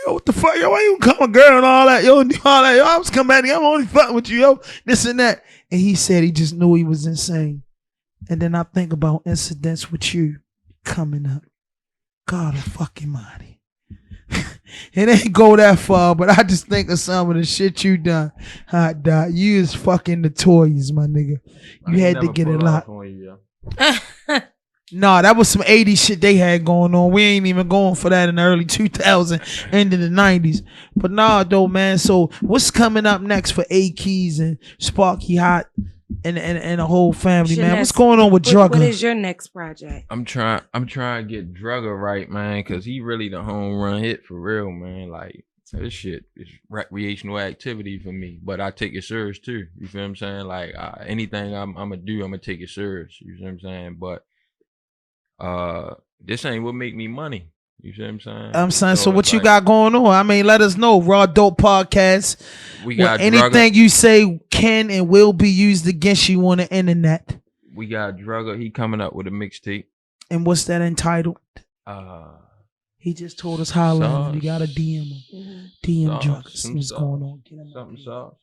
Yo, what the fuck? Yo, why you come a girl and all that? Yo, and all that. Yo, I was coming back here. I'm only fucking with you, yo. This and that. And he said he just knew he was insane. And then I think about incidents with you coming up. God fucking mighty. It ain't go that far, but I just think of some of the shit you done. Hot dog. You is fucking notorious, my nigga. You had to get it locked. Nah, that was some 80s shit they had going on. We ain't even going for that in the early 2000s, into the 90s. But nah, though, man. So what's coming up next for A-Keys and Sparkeyhot and the whole family, man? What's going on with Drugger? What is your next project? I'm trying to get Drugger right, man, because he really the home run hit for real, man. Like, this shit is recreational activity for me, but I take it serious too. You feel what I'm saying? Like, anything I'm gonna do, I'm gonna take it serious. You feel what I'm saying? But this ain't what make me money. You see what I'm saying? I'm saying, so what you got going on? I mean, let us know. RAWDOPE Podcast. We got anything you say can and will be used against you on the internet. We got Drugger. He coming up with a mixtape. And what's that entitled? He just told us holla. You gotta DM him. Mm-hmm. DM Drugger. See what's going on. Something sauce.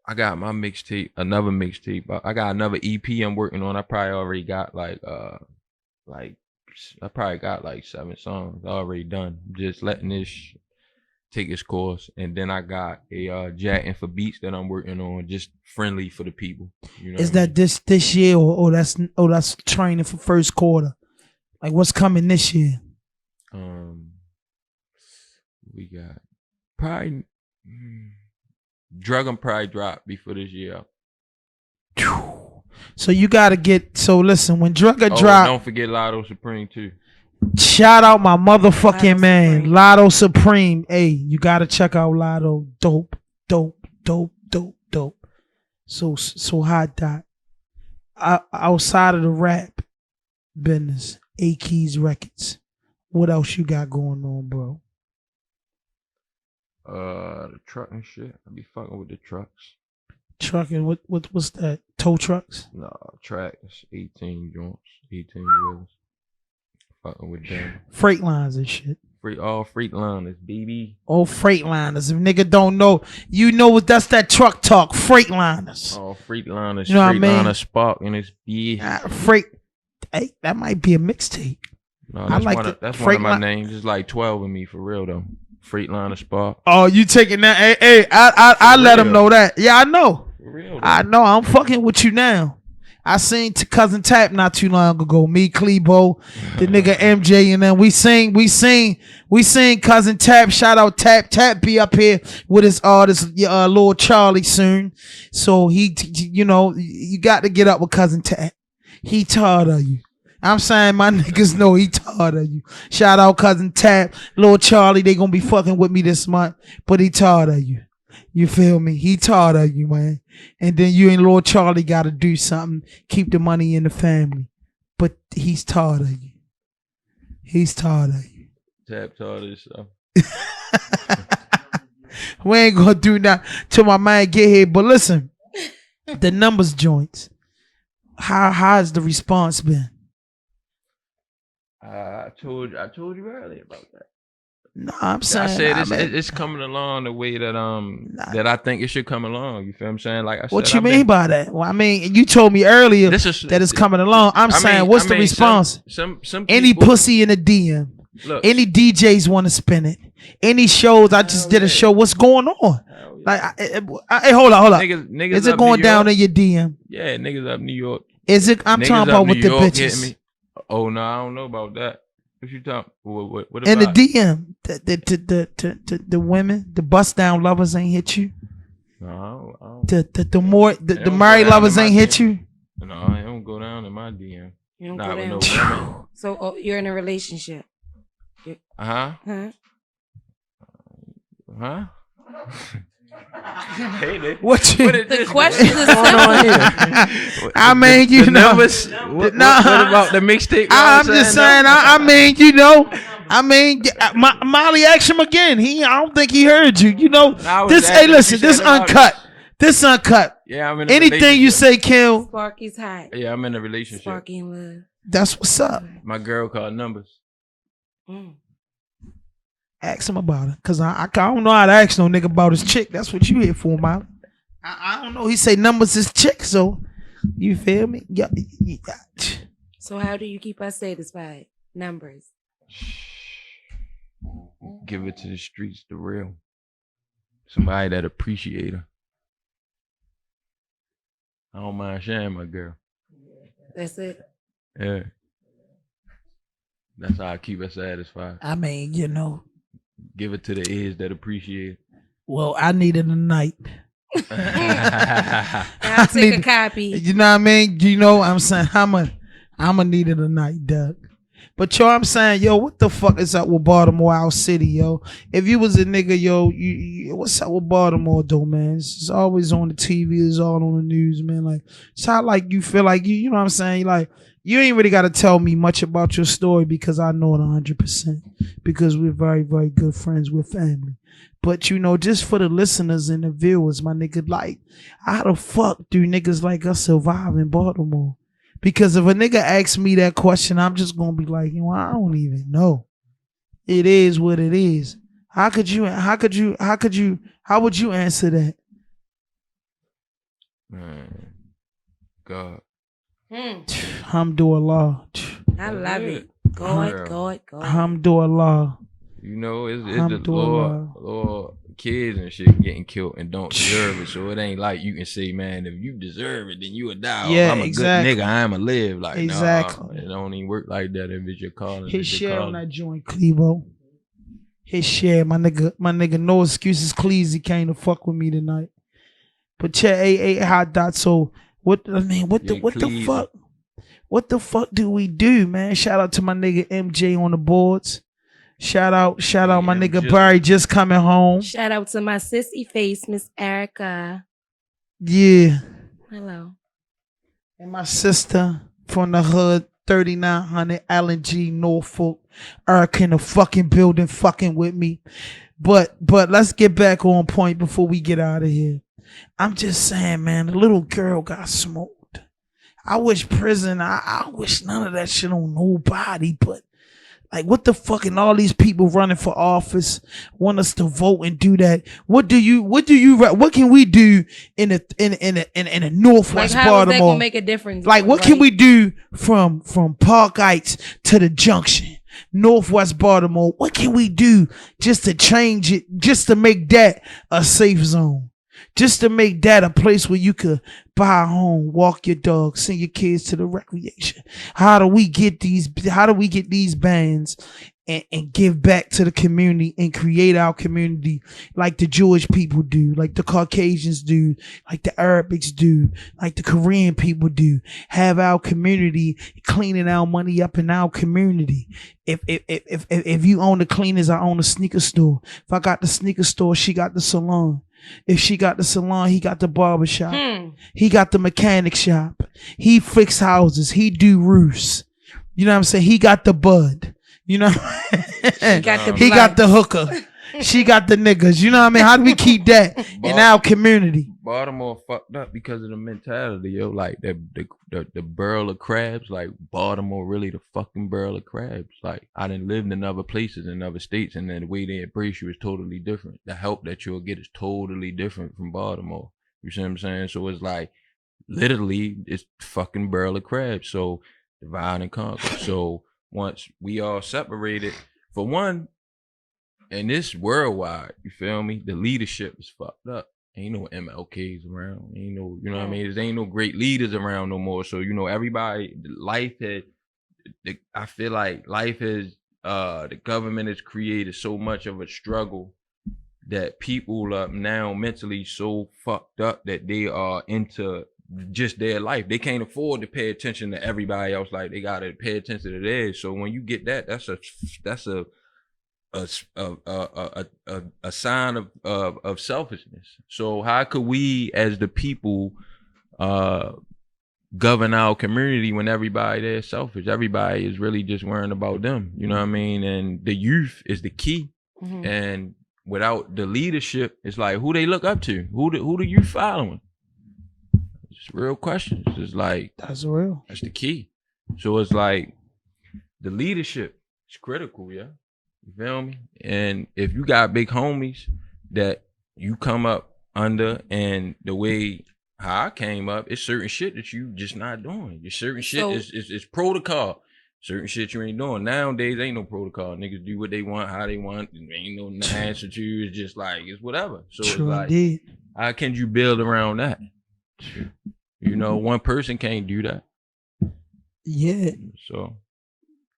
I got my mixtape, another mixtape. I got another EP I'm working on. I probably already got like 7 songs already done. Just letting this take its course. And then I got a jacking for beats that I'm working on, just friendly for the people. You know is that this year or that's training for first quarter? Like what's coming this year? We got probably Drugger probably drop before this year. So you gotta get. So listen, when Drugger drop, don't forget Lotto Supreme too. Shout out my motherfucking man, Lotto Supreme. Hey, you gotta check out Lotto. Dope. Dope. So Hot Dot. Outside of the rap business, A Keys Records. What else you got going on, bro? The truck and shit. I be fucking with the trucks. Trucking, what's that? Tow trucks? Nah, tracks, 18 joints, 18 wheels. Fucking with them. Freight lines and shit. All freight liners, baby. Oh, freight liners. If nigga don't know, you know what? That's that truck talk. Freight liners. All freight liners, You know what I freight mean? liner Spark and it's yeah. Freight. Hey, that might be a mixtape. No, I that's like one the of, that's one freight of my line- names. It's like 12 of me for real though. Freight liner Spark. Oh, you taking that? Hey, I let him know that. Yeah, I know. For real though. I know. I'm fucking with you now. I seen Cousin Tap not too long ago. Me, Clebo, the nigga MJ, and then we sing Cousin Tap. Shout out Tap. Tap be up here with his artist, little Charlie soon. So you got to get up with Cousin Tap. He tired of you. I'm saying my niggas know he tired of you. Shout out Cousin Tap, little Charlie. They gonna be fucking with me this month, but he tired of you. You feel me? He tired of you, man. And then you and Lord Charlie got to do something. Keep the money in the family. But he's tired of you. He's tired of you. Tap tired of yourself. We ain't going to do that till my man get here. But listen, the numbers joints. How has the response been? I told you earlier about that. No, I'm saying. I said it's coming along the way that that I think it should come along. You feel what I'm saying? Like I said, what you mean by that? Well, I mean, you told me earlier that it's coming along. I'm saying, what's the response? Some any people, pussy in the DM. look, Any DJs want to spin it. Any shows. I just did a show. What's going on? Like, hey, hold up. Niggas Is it up going New down York? in your DM? Yeah, niggas up New York. Is it? I'm Niggas talking up about with New the York hitting bitches. me. Oh no, I don't know about that. What you talking? What about? In the DM, the women, the bust down lovers ain't hit you. No, I don't. The married lovers ain't hit you. No, I don't go down in my DM. You don't Not go with down. no women. So you're in a relationship. Huh? Hey, nigga. What The question is simple. I mean, the numbers. What about the mixtape? I'm just saying. I mean, Molly asked him again. I don't think he heard you. You know, this. Hey, listen, this uncut. This uncut. Yeah, I'm in a anything you say, Kill. Sparky's hot. Yeah, I'm in a relationship. Sparky in love. That's what's up. My girl called numbers. Ask him about it, cause I don't know how to ask no nigga about his chick. That's what you here for, Molly. I don't know. He say numbers is chick, so you feel me? Yeah. So how do you keep us satisfied? Numbers. Give it to the streets, the real. Somebody that appreciate her. I don't mind sharing my girl. That's it. Yeah. That's how I keep her satisfied. I mean, you know. Give it to the ears that appreciate it. Well, I need it tonight. I'll take a copy. You know what I mean? You know what I'm saying? I'ma need it tonight, Doug. But yo, I'm saying, yo, what the fuck is up with Baltimore, our city, yo? If you was a nigga, yo, you what's up with Baltimore, though, man? It's always on the TV, it's all on the news, man. Like, it's how like you feel like you know what I'm saying? Like, you ain't really got to tell me much about your story because I know it 100%. Because we're very, very good friends. We're family. But, you know, just for the listeners and the viewers, my nigga, like, how the fuck do niggas like us survive in Baltimore? Because if a nigga asks me that question, I'm just going to be like, you know, I don't even know. It is what it is. How would you answer that? Man, God. Alhamdulillah. I love it. God. Alhamdulillah. You know, it's the Lord kids and shit getting killed and don't deserve it. So it ain't like you can say, man, if you deserve it, then you would die. Yeah, I'm a good nigga, I'ma live. Like, exactly. Nah, it don't even work like that if it's your calling. His share on that joint, Clebo. His share, my nigga, no excuses, Cleezy came to fuck with me tonight. But check, hey, Hot Dot. So what the fuck? What the fuck do we do, man? Shout out to my nigga MJ on the boards. Shout out my I'm nigga just- Barry just coming home. Shout out to my sissy face, Miss Erica. Yeah. Hello. And my sister from the hood, 3900 Allen G, Norfolk. Erica in the fucking building fucking with me. But let's get back on point before we get out of here. I'm just saying, man, the little girl got smoked. I wish prison, I wish none of that shit on nobody, but like, what the fuck? And all these people running for office want us to vote and do that. What can we do in the Northwest Like, how is that Baltimore? gonna make a difference? Like, what can we do from Park Heights to the Junction, Northwest Baltimore? What can we do just to change it, just to make that a safe zone? Just to make that a place where you could buy a home, walk your dog, send your kids to the recreation. How do we get these bands and give back to the community and create our community like the Jewish people do, like the Caucasians do, like the Arabics do, like the Korean people do? Have our community, cleaning our money up in our community. If you own the cleaners, I own a sneaker store. If I got the sneaker store, she got the salon. If she got the salon, he got the barber shop. He got the mechanic shop. He fix houses. He do roofs. You know what I'm saying? He got the bud. You know, he got the hooker. She got the niggas. You know what I mean? How do we keep that in our community? Baltimore fucked up because of the mentality, yo. Like the barrel of crabs. Like Baltimore, really the fucking barrel of crabs. Like I done lived in other places in other states, and then the way they embrace you is totally different. The help that you'll get is totally different from Baltimore. You see what I'm saying? So it's like literally it's fucking barrel of crabs. So divide and conquer. So once we all separated, for one, and this worldwide, you feel me? The leadership is fucked up. Ain't no MLKs around. Ain't no, you know what I mean? There ain't no great leaders around no more. So, you know, everybody, I feel like life has, the government has created so much of a struggle that people are now mentally so fucked up that they are into just their life. They can't afford to pay attention to everybody else. Like they gotta pay attention to theirs. So when you get that, that's a sign of selfishness. So how could we as the people govern our community when everybody there is selfish? Everybody is really just worrying about them. You know what I mean? And the youth is the key. Mm-hmm. And without the leadership, it's like who they look up to. Who the youth following? It's real questions. It's like that's the key. So it's like the leadership is critical, yeah. You feel me? And if you got big homies that you come up under, and the way how I came up, it's certain shit that you just not doing. Your certain shit is protocol. Certain shit you ain't doing. Nowadays ain't no protocol. Niggas do what they want, how they want. Ain't no answer to you. It's just like it's whatever. So it's like how can you build around that? You know, one person can't do that. Yeah. So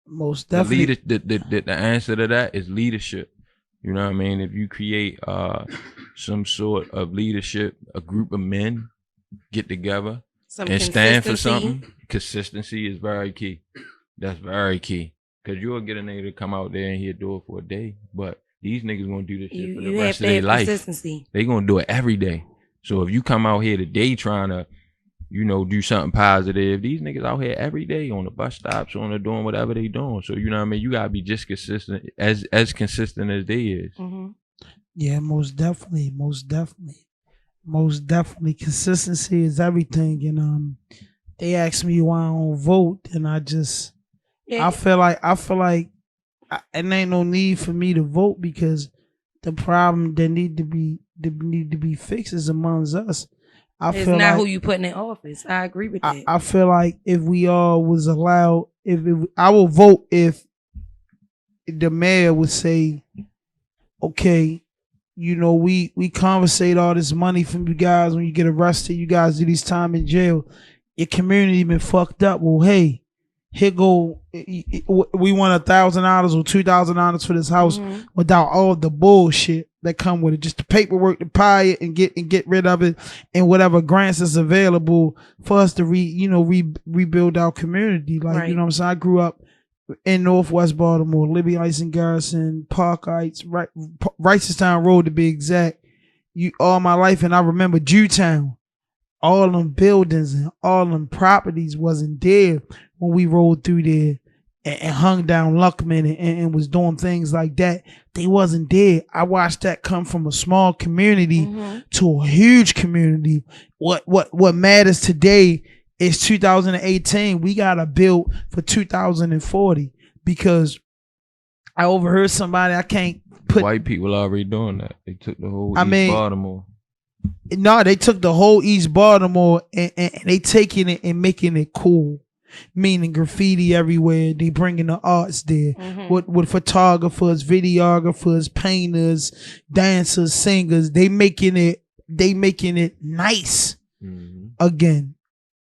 most definitely. The answer to that is leadership. You know what I mean? If you create some sort of leadership, a group of men get together and stand for something, consistency is very key. That's very key. Because you'll get a nigga to come out there and he'll do it for a day. But these niggas gonna do this shit for the rest of their life. They gonna do it every day. So if you come out here today trying to, you know, do something positive, these niggas out here every day on the bus stops, on the doing whatever they doing. So you know what I mean? You gotta be just consistent, as consistent as they is. Mm-hmm. Yeah, most definitely. Consistency is everything. And they asked me why I don't vote, and I just I feel like it ain't no need for me to vote, because the problem that need to be fixed is amongst us. It's not who you putting in office. I agree with that. I feel like if we all was allowed, I will vote if the mayor would say, okay, you know, we conversate all this money from you guys when you get arrested, you guys do this time in jail, your community been fucked up. Well, hey, here go, we want $1,000 or $2,000 for this house, mm-hmm. without all the bullshit that come with it, just the paperwork to buy it and get rid of it, and whatever grants is available for us to rebuild our community. Like, right. You know what I'm saying? I grew up in Northwest Baltimore, Libby Heights and Garrison, Park Heights, Wrightstown Road to be exact. All my life, and I remember Jewtown. All them buildings and all them properties wasn't there when we rolled through there and hung down Luckman and was doing things like that. They wasn't there. I watched that come from a small community to a huge community. What matters today is 2018. We gotta build for 2040 because I overheard somebody. I can't put white people already doing that. They took the whole East Baltimore. No, they took the whole East Baltimore and they taking it and making it cool. Meaning graffiti everywhere. They bringing the arts there with photographers, videographers, painters, dancers, singers. They making it nice again.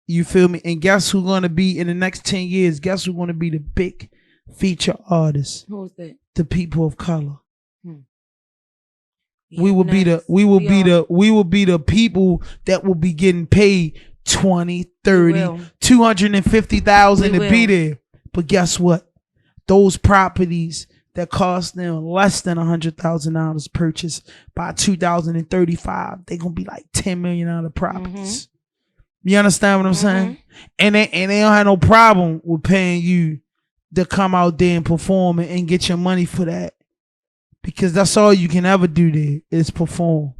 You feel me? And guess who's gonna be in the next 10 years? Guess who's gonna be the big feature artists? Who's that? The people of color. Yeah, we will be the people that will be getting paid 20, 30, 250,000 to be there. But guess what? Those properties that cost them less than $100,000 purchased by 2035, they're gonna be like $10 million properties. You understand what I'm saying? And they don't have no problem with paying you to come out there and perform and get your money for that. Because that's all you can ever do there is perform.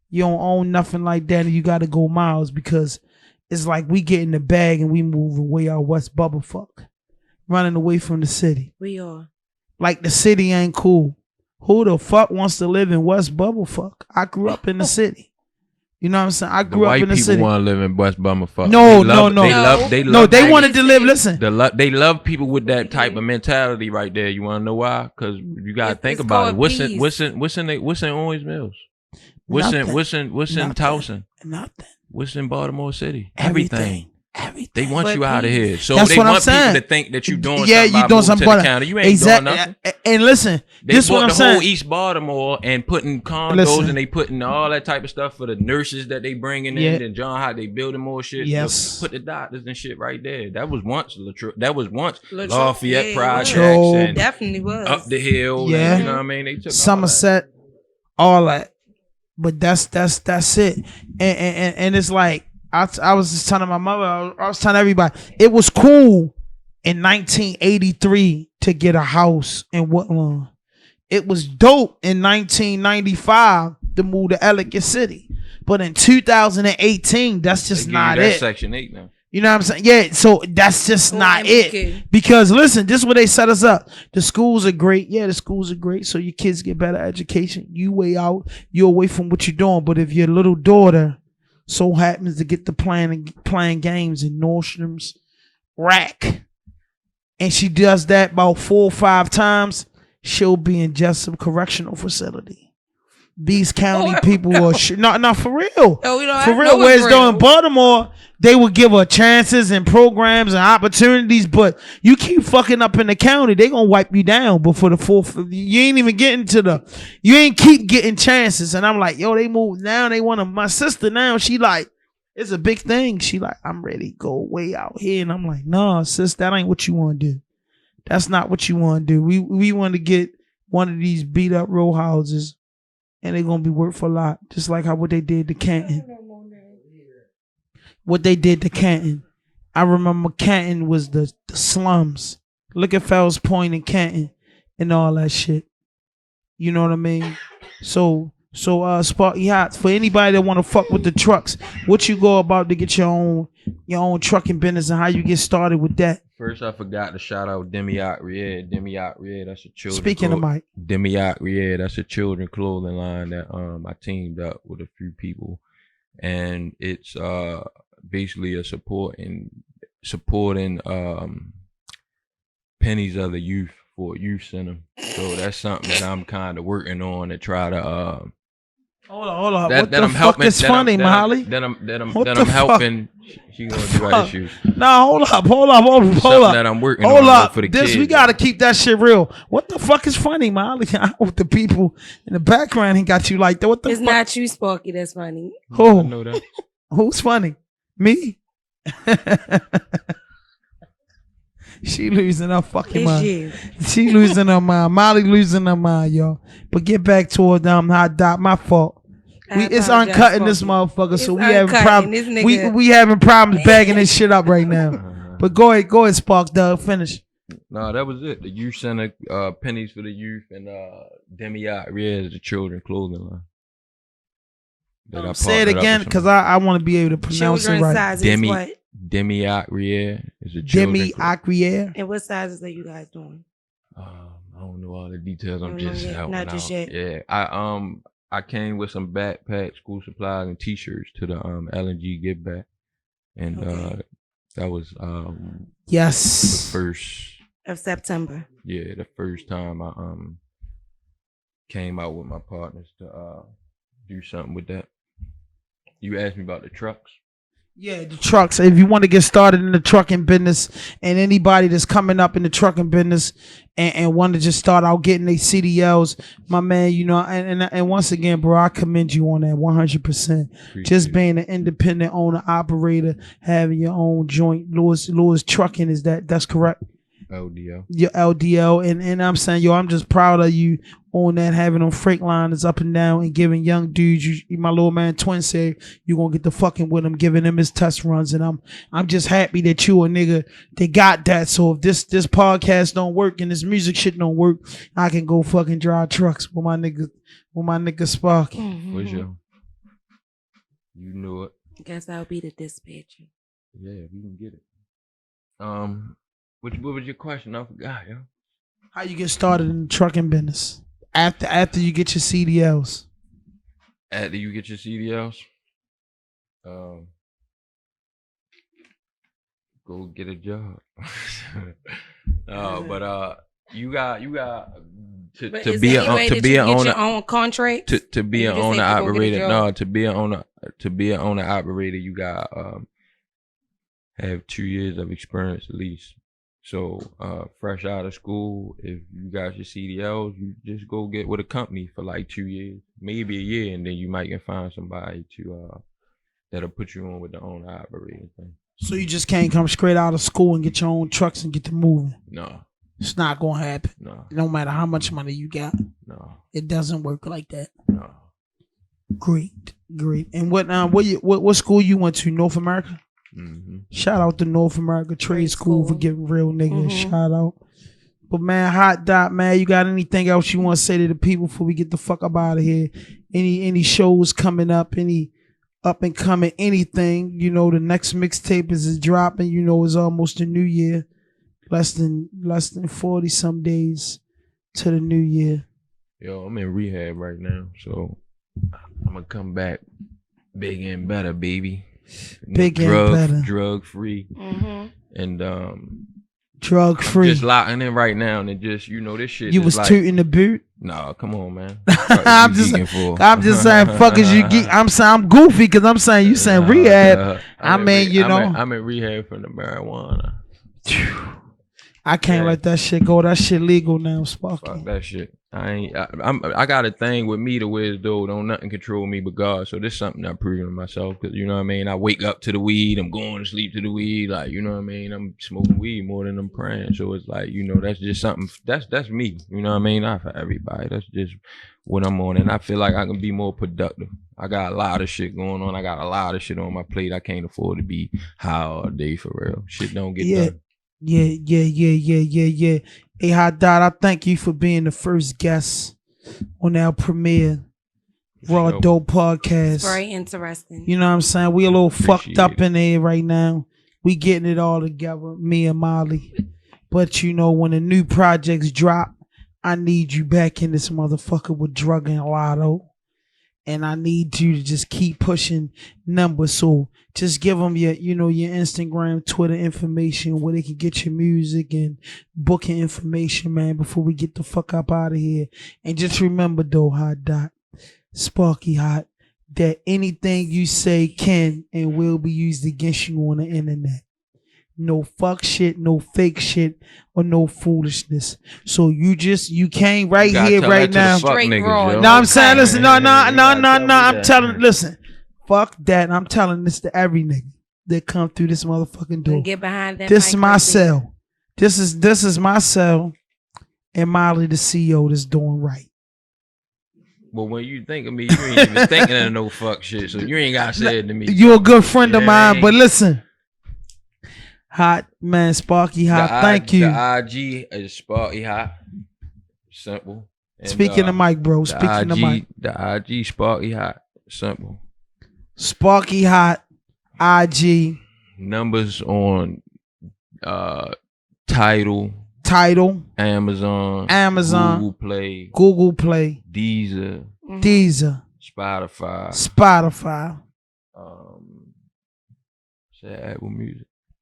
You don't own nothing like that, and you got to go miles because it's like we get in the bag and we moving way out west bubblefuck, running away from the city. We are. Like the city ain't cool. Who the fuck wants to live in West Bubblefuck? I grew up in the city. You know what I'm saying? I grew up in the city. White people want to live in West Bumblefuck. They wanted to live. Listen, they love people with that type of mentality right there. You want to know why? Because you got to think about it. What's in Orange Mills? What's in Towson? Nothing. What's in Baltimore City? Everything. They want you out of here. So that's they what want I'm saying. people to think that you're doing you doing something to the county. You ain't doing nothing. And listen, they this bought what I'm the saying. whole East Baltimore and putting condos and they putting all that type of stuff for the nurses that they bringing in and John how they building more shit. Yes. Put the doctors and shit right there. That was once Lafayette yeah, Projects and definitely was up the hill. Yeah. And, you know what I mean? They took Somerset, all that. But that's it. And it's like I was just telling my mother, I was telling everybody, it was cool in 1983 to get a house in Woodlawn. It was dope in 1995 to move to Ellicott City. But in 2018, that's just not it. Section 8 now. You know what I'm saying? Yeah, so that's just not it. Because listen, this is where they set us up. The schools are great. Yeah, the schools are great. So your kids get better education. You way out. You're away from what you're doing. But if your little daughter so happens to get to playing games in Nordstrom's rack, and she does that about 4 or 5 times, she'll be in Jessup Correctional Facility. These county people are not for real. For real. Whereas though in Baltimore, they would give her chances and programs and opportunities, but you keep fucking up in the county, they gonna wipe you down before the fourth. You ain't even getting you ain't keep getting chances. And I'm like, yo, they moved now. They want my sister now. She like, it's a big thing. She like, I'm ready to go way out here. And I'm like, no, sis, that ain't what you want to do. That's not what you want to do. We want to get one of these beat up row houses. And they're going to be worth a lot. Just like what they did to Canton. What they did to Canton. I remember Canton was the slums. Look at Fells Point and Canton and all that shit. You know what I mean? So Sparkeyhot, for anybody that want to fuck with the trucks, what you go about to get your own trucking business and how you get started with that? First, I forgot to shout out Demiot Ried. Demiot Ried, that's a children. Speaking of Mike. Demiot Ried, that's a children clothing line that I teamed up with a few people, and it's basically a supporting pennies of the youth for a youth center. So that's something that I'm kind of working on to try to Hold on. What the fuck is funny, Molly? That I'm helping. She gonna do our issues. No, hold up. That I'm working on for the kids. We gotta keep that shit real. What the fuck is funny, Molly? I hope the people in the background ain't got you like that. What the fuck? It's not you, Sparky, that's funny. Who? I know that. Who's funny? Me? She losing her fucking It's mind. you. She losing her mind. Molly losing her mind, y'all. But get back to it, Hot Dot. My fault. It's apologize, uncut this Sparky. motherfucker, It's so we having uncut, problems. and this nigga- We having problems bagging this shit up right now. But go ahead, Spark Dog. Finish. No, that was it. The youth center, pennies for the youth, and Demi-Yacht is the children clothing line. Say it again, because I want to be able to pronounce Children it right. sizes what? Demi-Yacht is a children. Demi-Yacht. And what sizes are you guys doing? I don't know all the details. I'm Don't just know yet. helping Not just out. yet. Yeah, I came with some backpacks, school supplies, and T-shirts to the L&G Give Back, and that was yes, the first of September. Yeah, the first time I came out with my partners to do something with that. You asked me about the trucks. Yeah, the trucks. If you want to get started in the trucking business, and anybody that's coming up in the trucking business and want to just start out getting their CDLs, my man, you know, and once again, bro, I commend you on that 100%. Just being an independent owner, operator, having your own joint. Lewis Trucking, that's correct? LDL. Your LDL, and I'm saying, yo, I'm just proud of you on that, having them freight liners up and down and giving young dudes. My little man Twin said you gonna get the fucking with him, giving him his test runs, and I'm just happy that you a nigga that got that. So if this podcast don't work and this music shit don't work, I can go fucking drive trucks with my nigga Sparky. For sure. You knew it. Guess I'll be the dispatcher. Yeah, we can get it. What was your question? I forgot, yo. How you get started in the trucking business after you get your CDLs? After you get your CDLs, go get a job. But you got to be an owner. Your own contract To be an owner operator. No, to be an owner operator, you got have 2 years of experience at least. So fresh out of school, if you got your CDLs, you just go get with a company for like 2 years, maybe a year, and then you might can find somebody to that'll put you on with the owner operator thing. So you just can't come straight out of school and get your own trucks and get to moving. No. It's not gonna happen. No. No matter how much money you got. No. It doesn't work like that. No. Great. And what school you went to? North America? Mm-hmm. Shout out to North America Trade School for getting real niggas. Mm-hmm. Shout out. But man, Hot Dot, man, you got anything else you want to say to the people before we get the fuck up out of here? Any shows coming up? Any up and coming? Anything? You know, the next mixtape is dropping. You know, it's almost the new year. Less than 40 some days to the new year. Yo, I'm in rehab right now, so I'm gonna come back big and better, baby. Big and better. Drug free. Mm-hmm. And drug free. I'm just locking in right now, and just this shit. You was like, tooting the boot. No, come on, man. I'm just saying, fuck is you geek. I'm goofy because I'm saying you saying rehab. I'm in rehab from the marijuana. I can't let that shit go. That shit legal now, Sparky. Fuck that shit. I got a thing with me to where though don't nothing control me but God. So this is something I'm proving to myself, because you know what I mean. I wake up to the weed. I'm going to sleep to the weed. Like, you know what I mean. I'm smoking weed more than I'm praying. So it's like, that's just something. That's me. You know what I mean. Not for everybody. That's just what I'm on, and I feel like I can be more productive. I got a lot of shit going on. I got a lot of shit on my plate. I can't afford to be high all day for real. Shit don't get done. Yeah. Hey, Hot Dot, I thank you for being the first guest on our premiere RAWDOPE podcast. Very interesting. You know what I'm saying? We a little fucked up in there right now. We getting it all together, me and Molly. But when the new projects drop, I need you back in this motherfucker with Drug and Lotto. And I need you to just keep pushing numbers. So just give them your Instagram, Twitter information where they can get your music and booking information, man, before we get the fuck up out of here. And just remember though, Hot Dot, Sparkeyhot, that anything you say can and will be used against you on the internet. No fuck shit, no fake shit, or no foolishness. So you came right here, right now. Straight raw. No, I'm saying, listen, no. I'm telling, listen, fuck that. I'm telling this to every nigga that come through this motherfucking door. Get behind that. This is my cell. This is myself and Molly, the CEO, that's doing right. But when you think of me, you ain't even thinking of no fuck shit. So you ain't gotta say it to me. You're a good friend of mine, but listen. Hot man, Sparky Hot. Thank you. The IG is Sparky Hot. Simple. And, Speaking of mic, bro. Speaking of mic. The IG Sparky Hot. Simple. Sparky Hot. IG. Numbers on Tidal, Amazon, Google Play, Deezer, Spotify,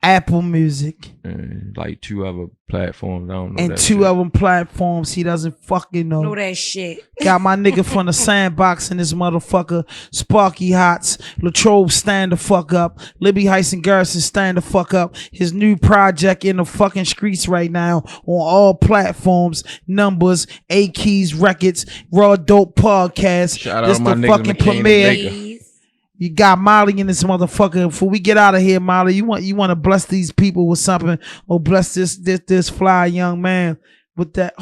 Apple Music, and like 2 other platforms. I don't know. And 2 other platforms he doesn't fucking know. Know that shit. Got my nigga from the Sandbox in this motherfucker. Sparky Hots. Latrobe, stand the fuck up. Libby Heisen Garrison, stand the fuck up. His new project in the fucking streets right now on all platforms. Numbers, A Keys Records, Raw Dope Podcast. Shout this out my the niggas fucking premiere. You got Molly in this motherfucker. Before we get out of here, Molly, you want to bless these people with something, or bless this fly young man with that.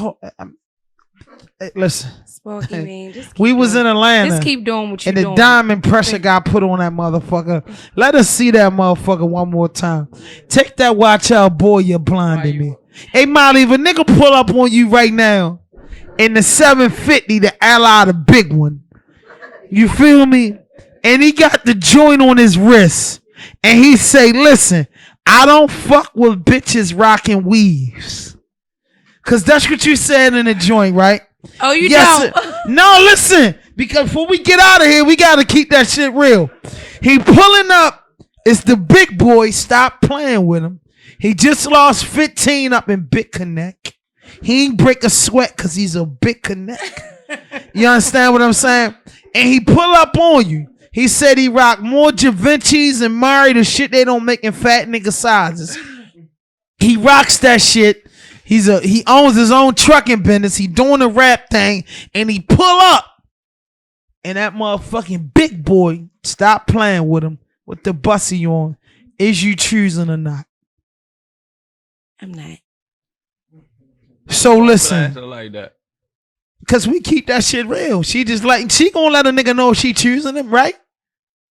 Hey, listen, Sparky, man, we was in Atlanta. Just keep doing what you doing. And the diamond pressure got put on that motherfucker. Let us see that motherfucker one more time. Take that watch out, boy. You're blinding me. Hey, Molly, if a nigga pull up on you right now in the 750, the ally, the big one, you feel me? And he got the joint on his wrist. And he say, listen, I don't fuck with bitches rocking weaves. Cause that's what you said in the joint, right? Oh, you don't? No, listen. Because before we get out of here, we got to keep that shit real. He pulling up. It's the big boy. Stop playing with him. He just lost 15 up in Big Connect. He ain't break a sweat because he's a Big Connect. You understand what I'm saying? And he pull up on you. He said he rock more Givenchy's and Mari, the shit they don't make in fat nigga sizes. He rocks that shit. He owns his own trucking business. He doing the rap thing, and he pull up. And that motherfucking big boy, stop playing with him. With the bussy on. Is you choosing or not? I'm not. So listen. Like that. Cause we keep that shit real. She just like, she gonna let a nigga know she choosing him, right?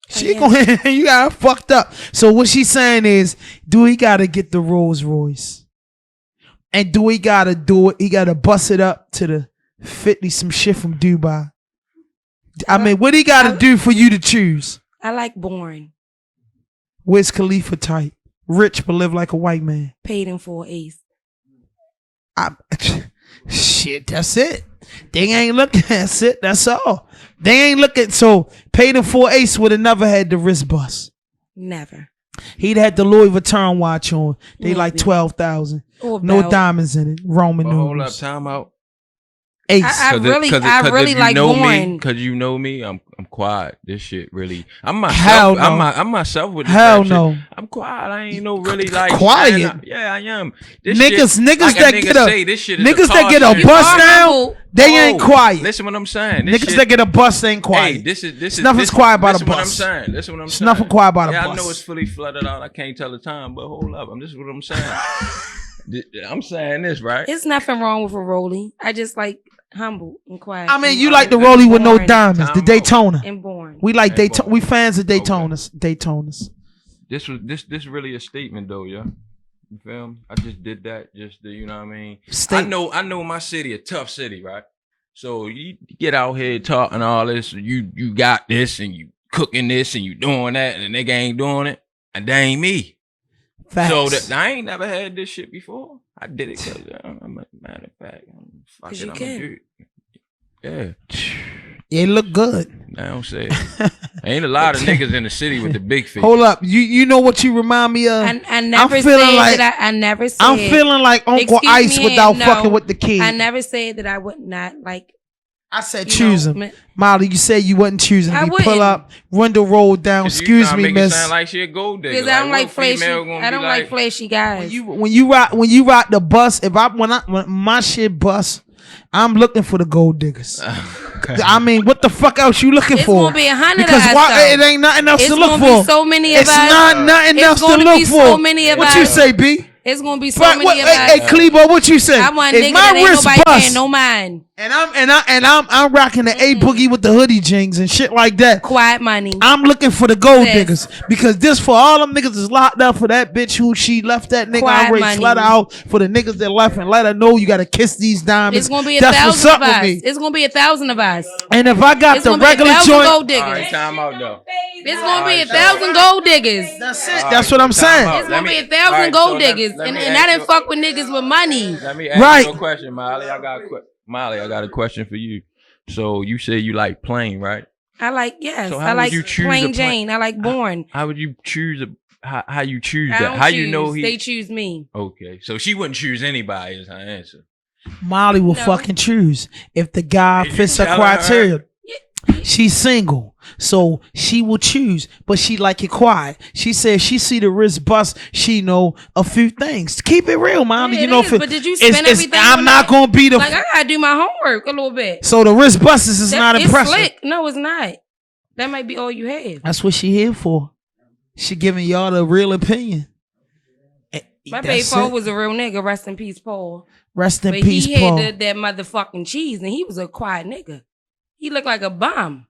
She gonna, you got her fucked up. So what she's saying is, do he gotta get the Rolls Royce? And do he gotta do it? He gotta bust it up to the 50 some shit from Dubai. I mean, what he gotta do for you to choose? I like boring. Wiz Khalifa type. Rich but live like a white man. Paid in full ace. Shit, that's it. They ain't looking. That's it. That's all. They ain't looking. So paid in full ace would have never had the wrist bust. Never. He'd had the Louis Vuitton watch on. They like 12,000. No diamonds in it. Roman numerals. Hold up, time out. Ace. I really like boring. Cause you know me, I'm quiet. This shit really. I'm myself. Hell no. I'm myself with this. Hell no. Shit. I'm quiet. I ain't no really like quiet. Yeah, I am. This niggas shit, like that get a bust down, they ain't quiet. Listen what I'm saying. Niggas that get a bust ain't quiet. Hey, this is nothing's quiet by the bus. What I'm saying. Listen what I'm saying. Nothing quiet by the bus. Yeah, I know it's fully flooded out. I can't tell the time, but hold up. This is what I'm saying. I'm saying this right. There's nothing wrong with a rollie. I just like humble and quiet. I mean, you like the rollie with no diamonds, the Daytona. And boring. We like Daytona. We fans of Daytonas. Okay. Daytonas. This really a statement though, yeah. You feel me? I just did that just to, you know what I mean? I know my city a tough city, right? So you get out here talking all this, you got this and you cooking this and you doing that and the nigga ain't doing it, and that ain't me. Facts. So I ain't never had this shit before. I did it because I'm a matter of fact. Fuck it, I'm a dude. Yeah. It look good. I don't say it. Ain't a lot of niggas in the city with the big feet. Hold up. You know what you remind me of? I never said that I never said. I'm feeling like Uncle Ice without fucking with the kid. I never said that I would not like. I said choose him. Molly, you said you wasn't choosing. I wouldn't. Pull up, window roll down. Excuse me, miss. Sound like she a gold digger. Because I don't like flashy. I don't like flashy guys. When you rock the bus, when my shit bust, I'm looking for the gold diggers. Okay. I mean, what the fuck else you looking for? It's gonna be 100 because it ain't nothing else to look for. It's gonna be so many of us. It's not nothing else to look for. So many of what us. you say, B? It's gonna be so But many of us. hey, Clebo, what you say? I want If nigga my that ain't wrist nobody bust, paying no mind. and I'm rocking the A Boogie with the hoodie jeans and shit like that. Quiet money. I'm looking for the gold Sis. diggers because this for all them niggas is locked up for that bitch who she left that nigga. Quiet I'm ready to money. let her out for the niggas that left and let her know you gotta kiss these diamonds. It's gonna be That's what's 1,000 up of with us. me. It's gonna be 1,000 of us. And if I got It's the gonna be regular 1,000 joint, gold All diggers. right, time out though. It's gonna be Alright, 1,000 gold diggers. that's it. That's what I'm Time saying. out. It's gonna be Let me- 1,000 alright, gold so let- diggers, let and me I ask didn't you- fuck with niggas with money. Let me ask Right. you a question, Molly. I got a question for you. So you say you like plain, right? I like yes. So I how like would you choose plain a plain- Jane. I like born. How would you choose how you choose I that? don't How choose. you know he? They choose me. Okay, so she wouldn't choose anybody. Is her answer. Molly will No. fucking choose if the guy Did you fits her tell her? criteria. She's single, so she will choose, but she like it quiet. She said she see the wrist bust. She know a few things. Keep it real, Molly. Yeah, you it know, is, but did you it's- spend everything I'm on not that? gonna be the. Like I gotta do my homework a little bit. So the wrist bust is That- not it's impressive. slick. No, it's not. That might be all you have. That's what she here for. She giving y'all the real opinion. My baby That's Paul it. was a real nigga. Rest in peace, Paul. Rest in But peace, he Paul. had that motherfucking cheese, and he was a quiet nigga. He looked like a bomb.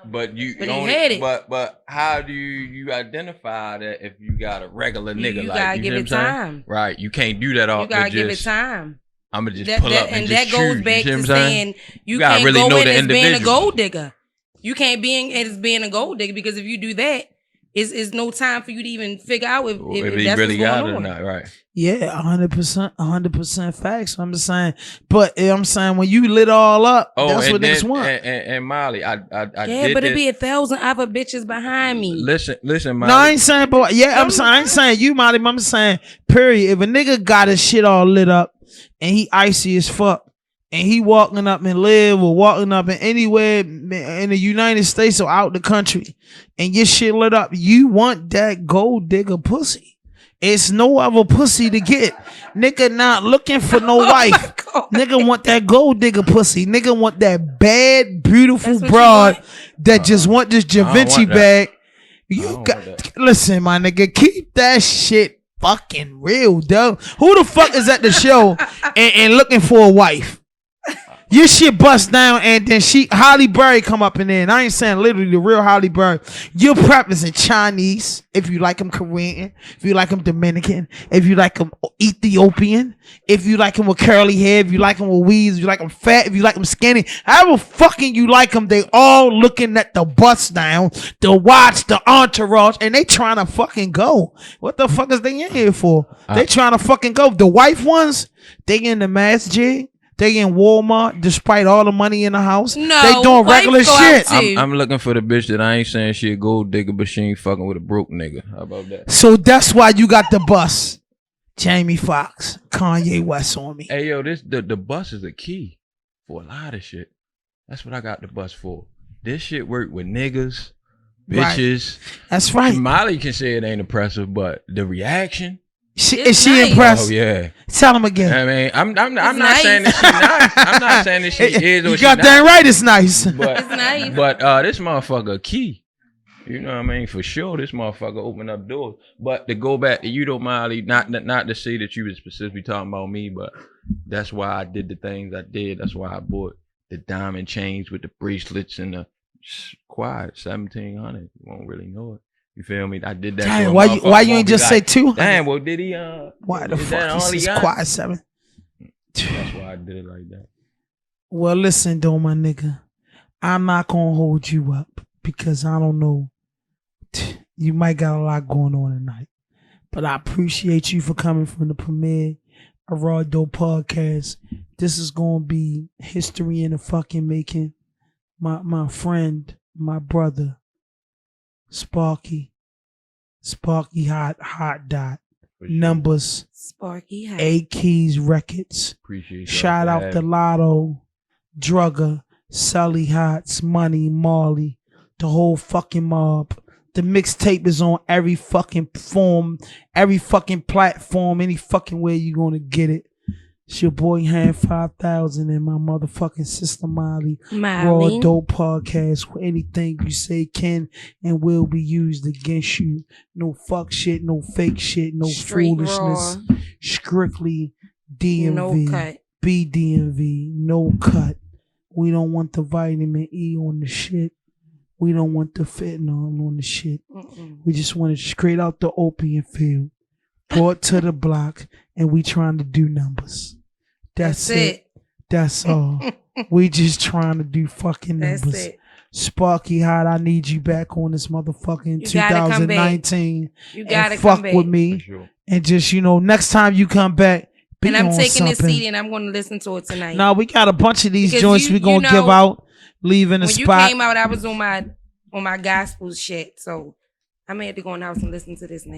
But you But he only, had it. But how do you identify that if you got a regular nigga You like gotta you give know it what I'm saying? time. Right, you can't do that all. You gotta give it time. I'm gonna just That, pull that, up and and just that goes choose, back you see to what I'm saying? saying you gotta can't really go know in the as being a individual. gold digger. You can't be in as being a gold digger because if you do that, it's no time for you to even figure out if he that's really what's got going it or on. not, right? Yeah, 100% facts. I'm just saying, but I'm saying when you lit all up, that's and what then, niggas want. And Molly, I Yeah, did but this. it'd be 1,000 other bitches behind me. Listen, Molly. No, I ain't saying, but yeah, I'm saying, I ain't saying you, Molly. I'm saying, period. If a nigga got his shit all lit up and he icy as fuck, and he walking up and live or walking up in anywhere in the United States or out the country, and your shit lit up, you want that gold digger pussy. It's no other pussy to get. Nigga not looking for no wife. God. Nigga want that gold digger pussy. Nigga want that bad, beautiful That's what you broad want? that just want this Da don't Vinci want that. bag. I You don't got want that. listen, my nigga. Keep that shit fucking real, dog. Who the fuck is at the show and looking for a wife? Your shit bust down and then Holly Berry come up in there. And I ain't saying literally the real Holly Berry. Your preference in Chinese, if you like them Korean, if you like them Dominican, if you like them Ethiopian, if you like them with curly hair, if you like them with weeds, if you like them fat, if you like them skinny, however fucking you like them, they all looking at the bust down, the watch, the entourage, and they trying to fucking go. What the fuck is they in here for? They trying to fucking go. The wife ones, they in the mass jig. They in Walmart despite all the money in the house. No, they doing wife regular go out shit. too. I'm looking for the bitch that I ain't saying she a gold digger, but she ain't fucking with a broke nigga. How about that? So that's why you got the bus. Jamie Foxx, Kanye West on me. Hey yo, the bus is the key for a lot of shit. That's what I got the bus for. This shit work with niggas, Right. bitches. That's right. Molly can say it ain't impressive, but the reaction. Is It's she nice. impressed? Oh yeah. Tell him again. I mean, I'm not nice. saying that she not. I'm not saying that she is or You she got not. that right. It's nice. But It's nice. But this motherfucker key. You know what I mean? For sure, this motherfucker open up doors. But to go back to you though, Molly, not to say that you was specifically talking about me, but that's why I did the things I did. That's why I bought the diamond chains with the bracelets and the quiet 1700. You won't really know it. You feel me? I did that. Damn, so a why motherfucker you won't ain't be just say like, 200? Damn, well, did he? Why the is that fuck all he he says got? quiet 7? That's why I did it like that. Well, listen, though, my nigga. I'm not gonna hold you up because I don't know. You might got a lot going on tonight, but I appreciate you for coming from the premiere of RAWDOPE Podcast. This is gonna be history in the fucking making. My friend, my brother, Sparkeyhot Dot For sure. Numbers, Sparkeyhot. A Keys Records. Appreciate y'all Shout for out having to me. Lotto, Drugger, Sully Hots, Money, Marley, the whole fucking mob. The mixtape is on every fucking form, every fucking platform, any fucking way you gonna get it. It's your boy Hand 5000 and my motherfucking sister Molly. Molly. Raw Dope Podcast. Anything you say can and will be used against you. No fuck shit, no fake shit, no Straight foolishness. raw. Strictly DMV. No cut. BDMV. No cut. We don't want the vitamin E on the shit. We don't want the fentanyl on the shit. We just want it straight out the opium field. Brought to the block, and we trying to do numbers. That's it. That's all. We just trying to do fucking numbers. That's it. Sparkeyhot, I need you back on this motherfucking You gotta come back. 2019. You gotta and fuck come back. with me. For sure. And just, next time you come back, be And I'm on taking this something. CD and I'm going to listen to it tonight. Now we got a bunch of these Because joints we gonna give out, leaving the when spot. you came out, I was on my gospel shit. So I may have to go in the house and listen to this now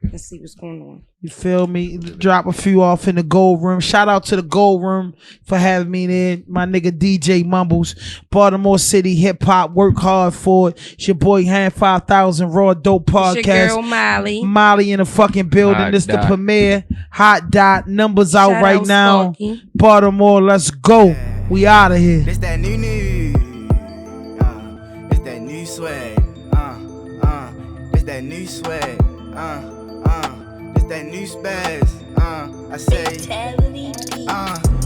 and see what's going on. You feel me? Drop a few off in the Gold Room. Shout out to the Gold Room for having me there. My nigga DJ Mumbles. Baltimore City Hip Hop. Work hard for it. It's your boy Hand 5000 Raw Dope Podcast. It's your girl Molly. Molly in the fucking building. Hot This the dot. premiere. Hot Dot. Numbers out Shout right out now. Sparky. Baltimore, let's go. We out of here. It's that new. It's that new swag. It's that new swag. It's that new spaz. I say,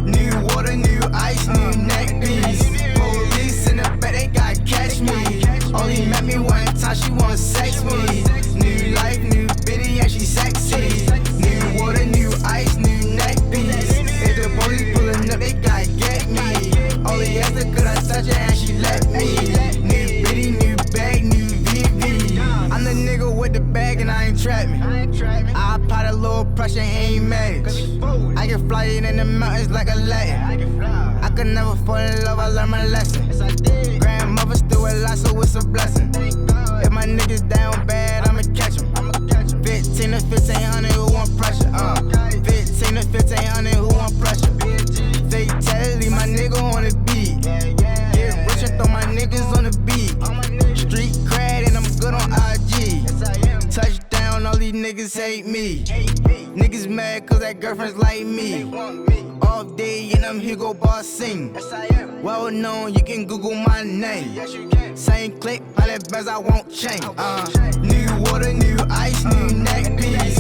new water, new ice, new neck piece. Police in the back, they gotta catch me. Only met me one time, she wanna sex me. New life, new bitty, yeah, she sexy. New water, new ice, new neck piece. If the police pulling up, they gotta get me. Only after could I touch her and she let me. New bitty, new bag, new VV. I'm the nigga with the bag and I ain't trap me. I apply a little pressure, ain't mad. I can fly it in the mountains like a Latin. I could never fall in love, I learned my lesson. Grandmother still alive, so it's a blessing. If my niggas down bad, I'ma catch them. 15 to 1500, who want pressure? 15 to 1500, who want pressure? Fatality, my nigga on the beat. Get rich and throw my niggas on the beat. Street cred and I'm good on IG. Touchdown, all these niggas hate me. Niggas mad cause that girlfriend's like me. Off day and I'm Hugo Boss sing. Well known, you can Google my name. Same click, 100 bands I won't change. New water, new ice, new neck piece.